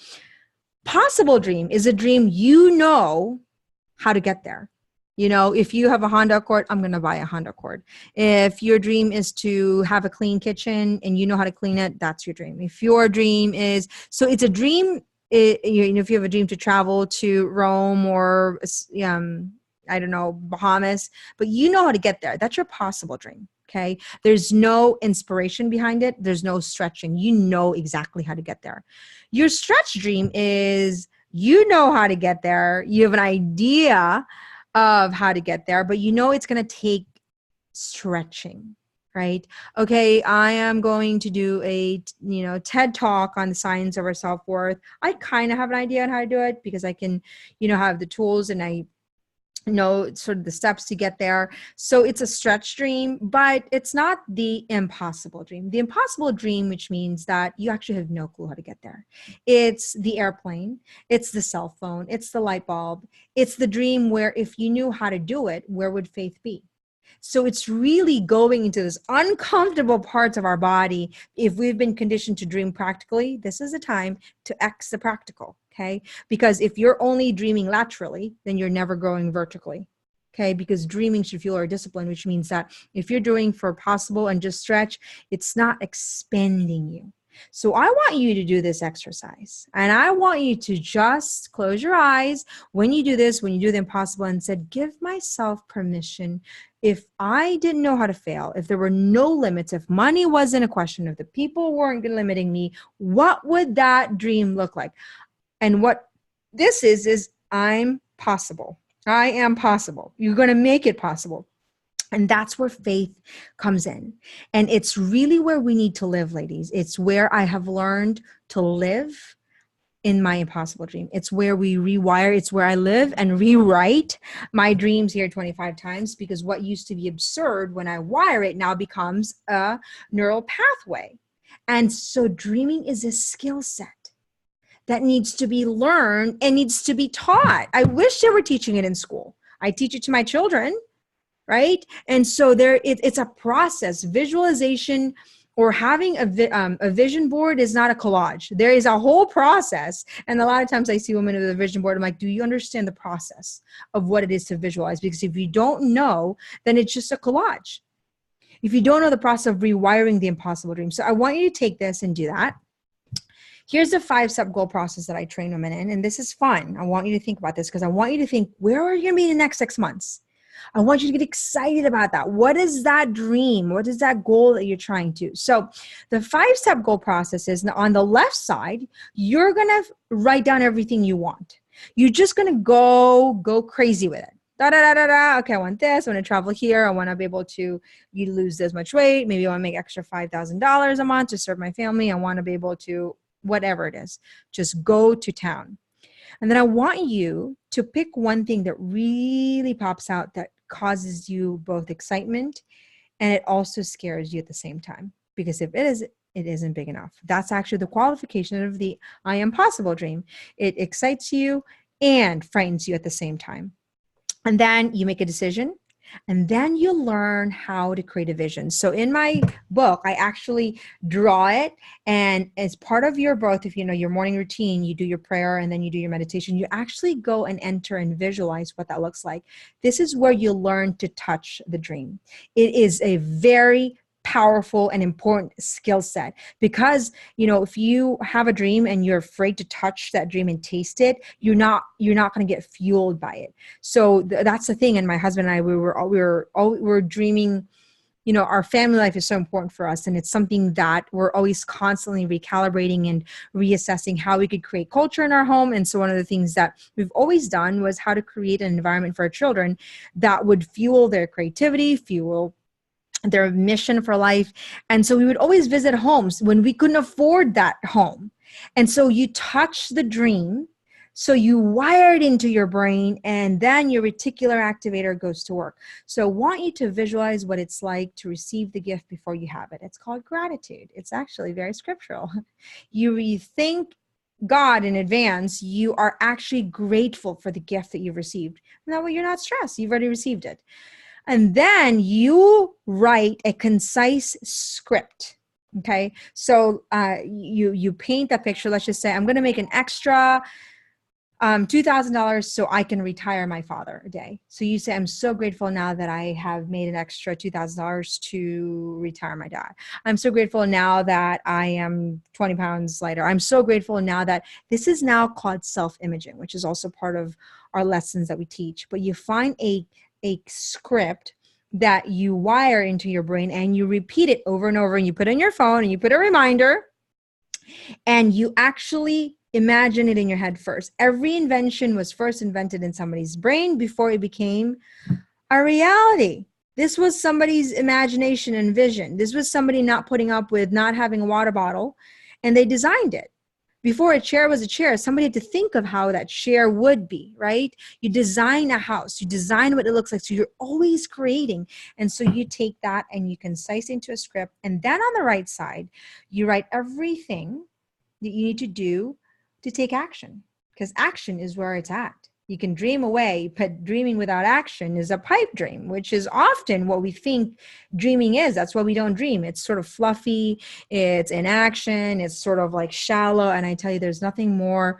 [SPEAKER 1] possible dream is a dream you know how to get there. You know, if you have a Honda Accord, I'm going to buy a Honda Accord. If your dream is to have a clean kitchen and you know how to clean it, that's your dream. If your dream is, so it's a dream, you know, if you have a dream to travel to Rome or, I don't know, Bahamas, but you know how to get there. That's your possible dream. Okay. There's no inspiration behind it. There's no stretching. You know exactly how to get there. Your stretch dream is, you know how to get there. You have an idea of how to get there, but you know it's going to take stretching, right? Okay, I am going to do a, you know, TED talk on the science of our self-worth. I kind of have an idea on how to do it because I can, you know, have the tools and I know sort of the steps to get there. So it's a stretch dream, but it's not the impossible dream. The impossible dream, which means that you actually have no clue how to get there. It's the airplane, it's the cell phone, it's the light bulb. It's the dream where if you knew how to do it, where would faith be? So it's really going into this uncomfortable parts of our body. If we've been conditioned to dream practically, this is a time to X the practical, okay? Because if you're only dreaming laterally, then you're never growing vertically, okay? Because dreaming should fuel our discipline, which means that if you're doing for possible and just stretch, it's not expanding you. So I want you to do this exercise and I want you to just close your eyes when you do this, when you do the impossible, and said, give myself permission. If I didn't know how to fail, if there were no limits, if money wasn't a question, if the people weren't limiting me, what would that dream look like? And what this is I'm possible. I am possible. You're going to make it possible. And that's where faith comes in. And it's really where we need to live, ladies. It's where I have learned to live in my impossible dream. It's where we rewire. It's where I live and rewrite my dreams here 25 times, because what used to be absurd when I wire it now becomes a neural pathway. And so dreaming is a skill set that needs to be learned and needs to be taught. I wish they were teaching it in school. I teach it to my children, right? And so it's a process. Visualization or having a vision board is not a collage. There is a whole process. And a lot of times I see women with a vision board, I'm like, do you understand the process of what it is to visualize? Because if you don't know, then it's just a collage. If you don't know the process of rewiring the impossible dream. So I want you to take this and do that. Here's the 5-step goal process that I train women in. And this is fun. I want you to think about this because I want you to think, where are you going to be in the next 6 months? I want you to get excited about that. What is that dream? What is that goal that you're trying to? So the 5-step goal process is on the left side, you're going to write down everything you want. You're just going to go crazy with it. Da, da, da, da, da. Okay, I want this. I want to travel here. I want to be able to lose this much weight. Maybe I want to make extra $5,000 a month to serve my family. I want to be able to, whatever it is, just go to town. And then I want you to pick one thing that really pops out that causes you both excitement and it also scares you at the same time. Because if it is, it isn't big enough. That's actually the qualification of the I am possible dream. It excites you and frightens you at the same time. And then you make a decision. And then you learn how to create a vision. So in my book, I actually draw it. And as part of your both, if you know your morning routine, you do your prayer and then you do your meditation, you actually go and enter and visualize what that looks like. This is where you learn to touch the dream. It is a very powerful and important skill set because, you know, if you have a dream and you're afraid to touch that dream and taste it, you're not going to get fueled by it. So that's the thing. And my husband and I, we were dreaming, you know, our family life is so important for us. And it's something that we're always constantly recalibrating and reassessing how we could create culture in our home. And so one of the things that we've always done was how to create an environment for our children that would fuel their creativity, fuel their mission for life. And so we would always visit homes when we couldn't afford that home. And so you touch the dream. So you wire it into your brain and then your reticular activator goes to work. So I want you to visualize what it's like to receive the gift before you have it. It's called gratitude. It's actually very scriptural. You thank God in advance. You are actually grateful for the gift that you've received. And that way you're not stressed. You've already received it. And then you write a concise script Okay. So you paint that picture. Let's just say I'm going to make an extra $2,000 so I can retire my father a day. So you say, I'm so grateful now that I have made an extra $2,000 to retire my dad. I'm so grateful now that I am 20 pounds lighter. I'm so grateful now that this is now called self-imaging, which is also part of our lessons that we teach. But you find a script that you wire into your brain and you repeat it over and over, and you put it in your phone and you put a reminder and you actually imagine it in your head first. Every invention was first invented in somebody's brain before it became a reality. This was somebody's imagination and vision. This was somebody not putting up with not having a water bottle, and they designed it. Before a chair was a chair, somebody had to think of how that chair would be, right? You design a house, you design what it looks like. So you're always creating. And so you take that and you concise into a script. And then on the right side, you write everything that you need to do to take action, because action is where it's at. You can dream away, but dreaming without action is a pipe dream, which is often what we think dreaming is. That's why we don't dream. It's sort of fluffy, it's inaction, it's sort of like shallow. And I tell you, there's nothing more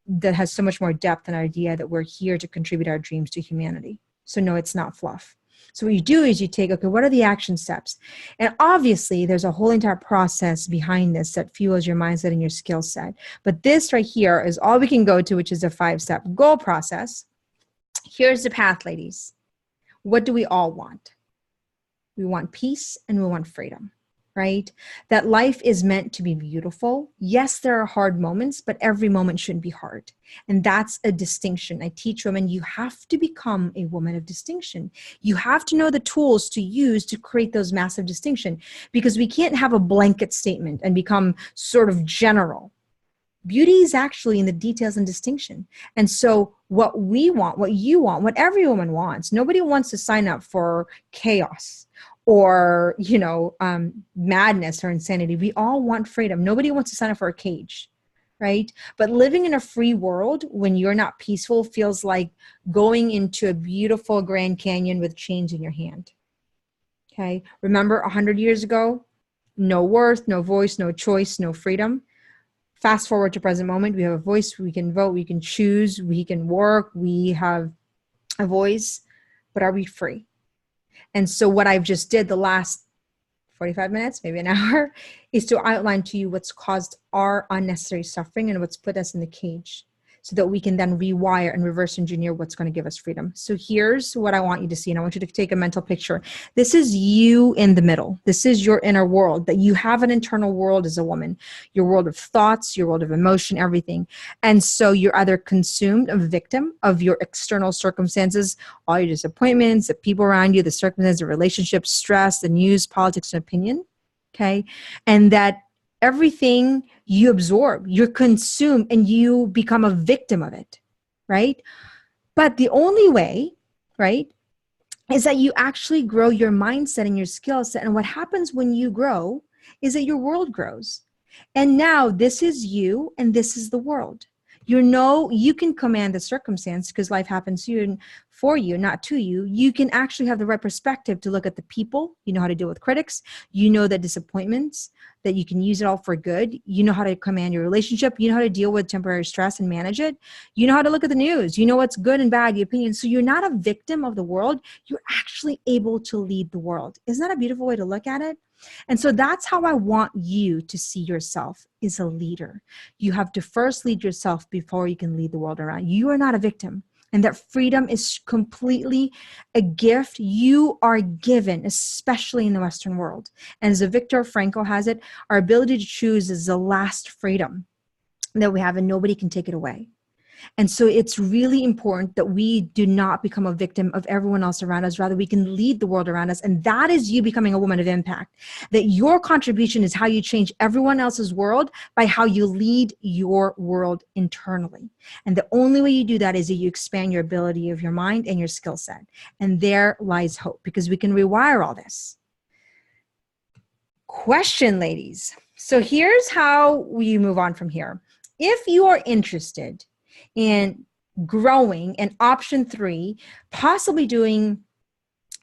[SPEAKER 1] that has so much more depth than an idea that we're here to contribute our dreams to humanity. So no, it's not fluff. So what you do is you take, okay, what are the action steps? And obviously there's a whole entire process behind this that fuels your mindset and your skill set. But this right here is all we can go to, which is a 5-step goal process. Here's the path, ladies. What do we all want? We want peace and we want freedom, right? That life is meant to be beautiful. Yes, there are hard moments, but every moment shouldn't be hard. And that's a distinction. I teach women, you have to become a woman of distinction. You have to know the tools to use to create those massive distinction, because we can't have a blanket statement and become sort of general. Beauty is actually in the details and distinction. And so what we want, what you want, what every woman wants, nobody wants to sign up for chaos or, madness or insanity. We all want freedom. Nobody wants to sign up for a cage, right? But living in a free world when you're not peaceful feels like going into a beautiful Grand Canyon with chains in your hand. Okay. Remember 100 years ago, no worth, no voice, no choice, no freedom. Fast forward to present moment, we have a voice, we can vote, we can choose, we can work, we have a voice, but are we free? And so what I've just did the last 45 minutes, maybe an hour, is to outline to you what's caused our unnecessary suffering and what's put us in the cage, so that we can then rewire and reverse engineer what's going to give us freedom. So here's what I want you to see, and I want you to take a mental picture. This is you in the middle. This is your inner world, that you have an internal world as a woman, your world of thoughts, your world of emotion, everything. And so you're either consumed, a victim of your external circumstances, all your disappointments, the people around you, the circumstances, the relationships, stress, the news, politics, and opinion, okay? And that everything you absorb, you're consumed, and you become a victim of it, right? But the only way, right, is that you actually grow your mindset and your skill set. And what happens when you grow is that your world grows. And now this is you and this is the world. You can command the circumstance because life happens to you and for you, not to you. You can actually have the right perspective to look at the people. You know how to deal with critics. You know the disappointments, that you can use it all for good. You know how to command your relationship. You know how to deal with temporary stress and manage it. You know how to look at the news. You know what's good and bad, the opinion. So you're not a victim of the world. You're actually able to lead the world. Isn't that a beautiful way to look at it? And so that's how I want you to see yourself, as a leader. You have to first lead yourself before you can lead the world around. You are not a victim. And that freedom is completely a gift you are given, especially in the Western world. And as Viktor Frankl has it, our ability to choose is the last freedom that we have, and nobody can take it away. And so it's really important that we do not become a victim of everyone else around us. Rather, we can lead the world around us. And that is you becoming a woman of impact. That your contribution is how you change everyone else's world by how you lead your world internally. And the only way you do that is that you expand your ability of your mind and your skill set. And there lies hope, because we can rewire all this. Question, ladies. So here's how we move on from here. If you are interested in growing, and option 3, possibly doing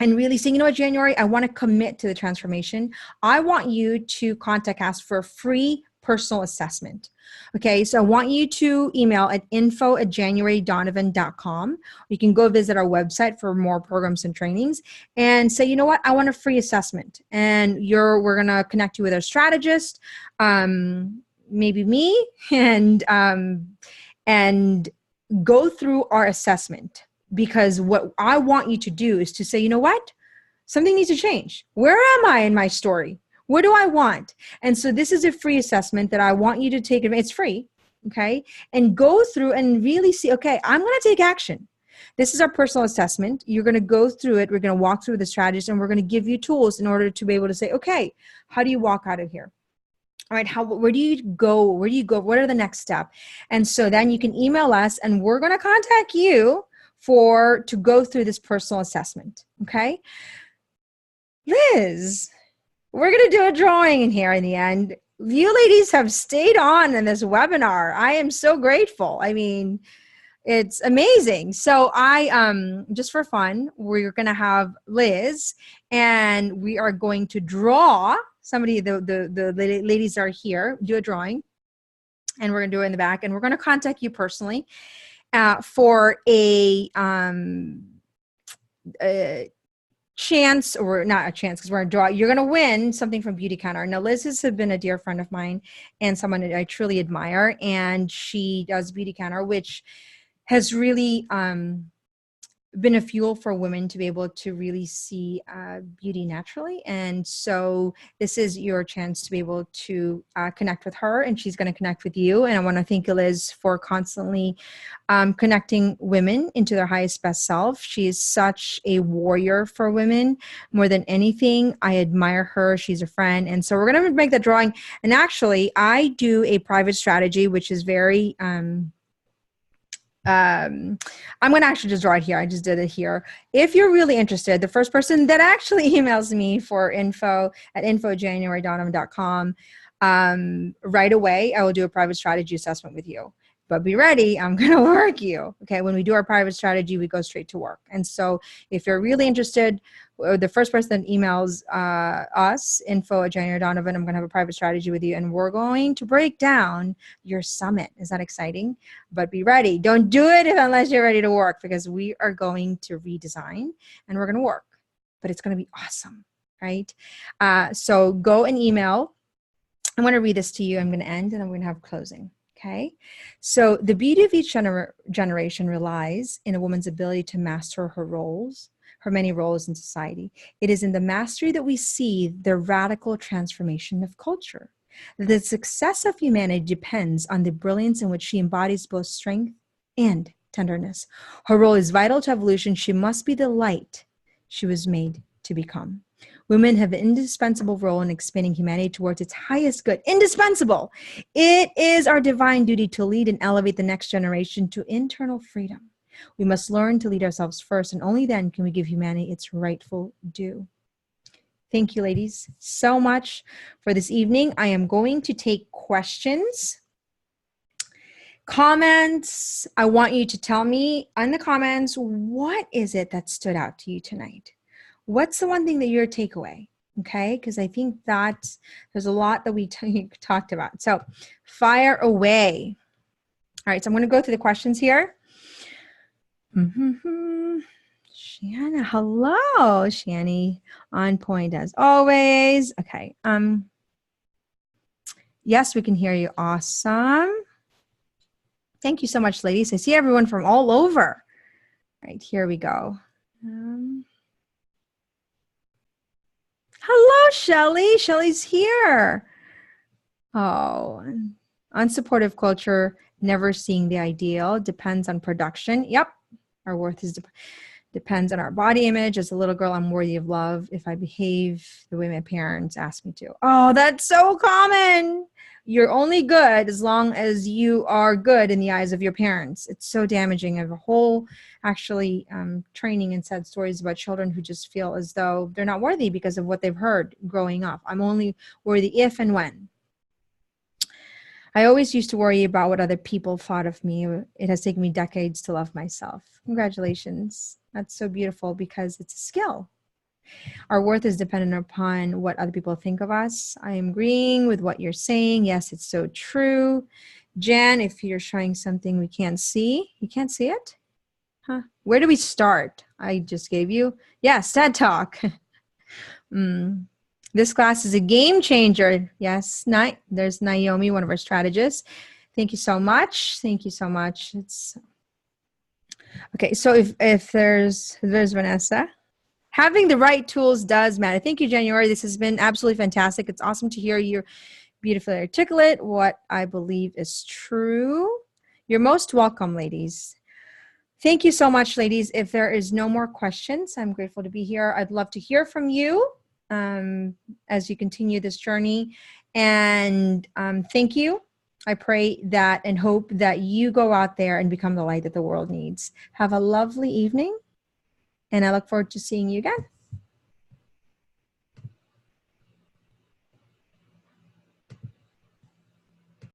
[SPEAKER 1] and really saying, you know what, January, I want to commit to the transformation. I want you to contact us for a free personal assessment. Okay, so I want you to email at info@januarydonovan.com. You can go visit our website for more programs and trainings and say, you know what, I want a free assessment. And we're gonna connect you with a strategist, maybe me, and go through our assessment. Because what I want you to do is to say, you know what? Something needs to change. Where am I in my story? What do I want? And so this is a free assessment that I want you to take. It's free, okay? And go through and really see, okay, I'm going to take action. This is our personal assessment. You're going to go through it. We're going to walk through the strategies, and we're going to give you tools in order to be able to say, okay, how do you walk out of here? All right, where do you go? Where do you go? What are the next steps? And so then you can email us, and we're going to contact you to go through this personal assessment. Okay. Liz, we're going to do a drawing in here in the end. You ladies have stayed on in this webinar. I am so grateful. I mean, it's amazing. So just for fun, we're going to have Liz, and we are going to draw somebody. The ladies are here, do a drawing, and we're going to do it in the back, and we're going to contact you personally for a chance, or not a chance, because we're going to draw. You're going to win something from Beautycounter. Now, Liz has been a dear friend of mine and someone that I truly admire, and she does Beautycounter, which has really been a fuel for women to be able to really see beauty naturally. And so this is your chance to be able to connect with her, and she's going to connect with you. And I want to thank Liz for constantly connecting women into their highest best self. She is such a warrior for women more than anything. I admire her. She's a friend. And so we're going to make that drawing. And actually, I do a private strategy, which is very I'm going to actually just draw it here. I just did it here. If you're really interested, the first person that actually emails me for info@januarydonovan.com, right away, I will do a private strategy assessment with you. But be ready, I'm going to work you. Okay, when we do our private strategy, we go straight to work. And so if you're really interested, the first person that emails us, info@januarydonovan, I'm going to have a private strategy with you, and we're going to break down your summit. Is that exciting? But be ready. Don't do it unless you're ready to work, because we are going to redesign and we're going to work. But it's going to be awesome, right? So go and email. I want to read this to you. I'm going to end, and I'm going to have closing. Okay, so the beauty of each generation relies in a woman's ability to master her roles, her many roles in society. It is in the mastery that we see the radical transformation of culture. The success of humanity depends on the brilliance in which she embodies both strength and tenderness. Her role is vital to evolution. She must be the light she was made to become. Women have an indispensable role in expanding humanity towards its highest good. Indispensable. It is our divine duty to lead and elevate the next generation to internal freedom. We must learn to lead ourselves first, and only then can we give humanity its rightful due. Thank you, ladies, so much for this evening. I am going to take questions, comments. I want you to tell me in the comments, what is it that stood out to you tonight? What's the one thing that your takeaway? Okay, because I think that there's a lot that we talked about. So fire away. All right, so I'm going to go through the questions here. Shanna, hello, Shani, on point as always. Okay. Yes, we can hear you. Awesome. Thank you so much, ladies. I see everyone from all over. All right, here we go. Hello, Shelly. Shelly's here. Oh, unsupportive culture, never seeing the ideal, depends on production. Yep. Our worth depends on our body image. As a little girl, I'm worthy of love if I behave the way my parents ask me to. Oh, that's so common. You're only good as long as you are good in the eyes of your parents. It's so damaging. I have a whole training and sad stories about children who just feel as though they're not worthy because of what they've heard growing up. I'm only worthy if and when. I always used to worry about what other people thought of me. It has taken me decades to love myself. Congratulations. That's so beautiful because it's a skill. Our worth is dependent upon what other people think of us. I am agreeing with what you're saying. Yes, it's so true. Jan, if you're showing something we can't see, you can't see it? Huh? Where do we start? I just gave you. Yes, TED Talk. This class is a game changer. Yes, there's Naomi, one of our strategists. Thank you so much. Thank you so much. It's okay. So if there's Vanessa. Having the right tools does matter. Thank you, January. This has been absolutely fantastic. It's awesome to hear you beautifully articulate what I believe is true. You're most welcome, ladies. Thank you so much, ladies. If there is no more questions, I'm grateful to be here. I'd love to hear from you as you continue this journey. And thank you. I pray that and hope that you go out there and become the light that the world needs. Have a lovely evening. And I look forward to seeing you again.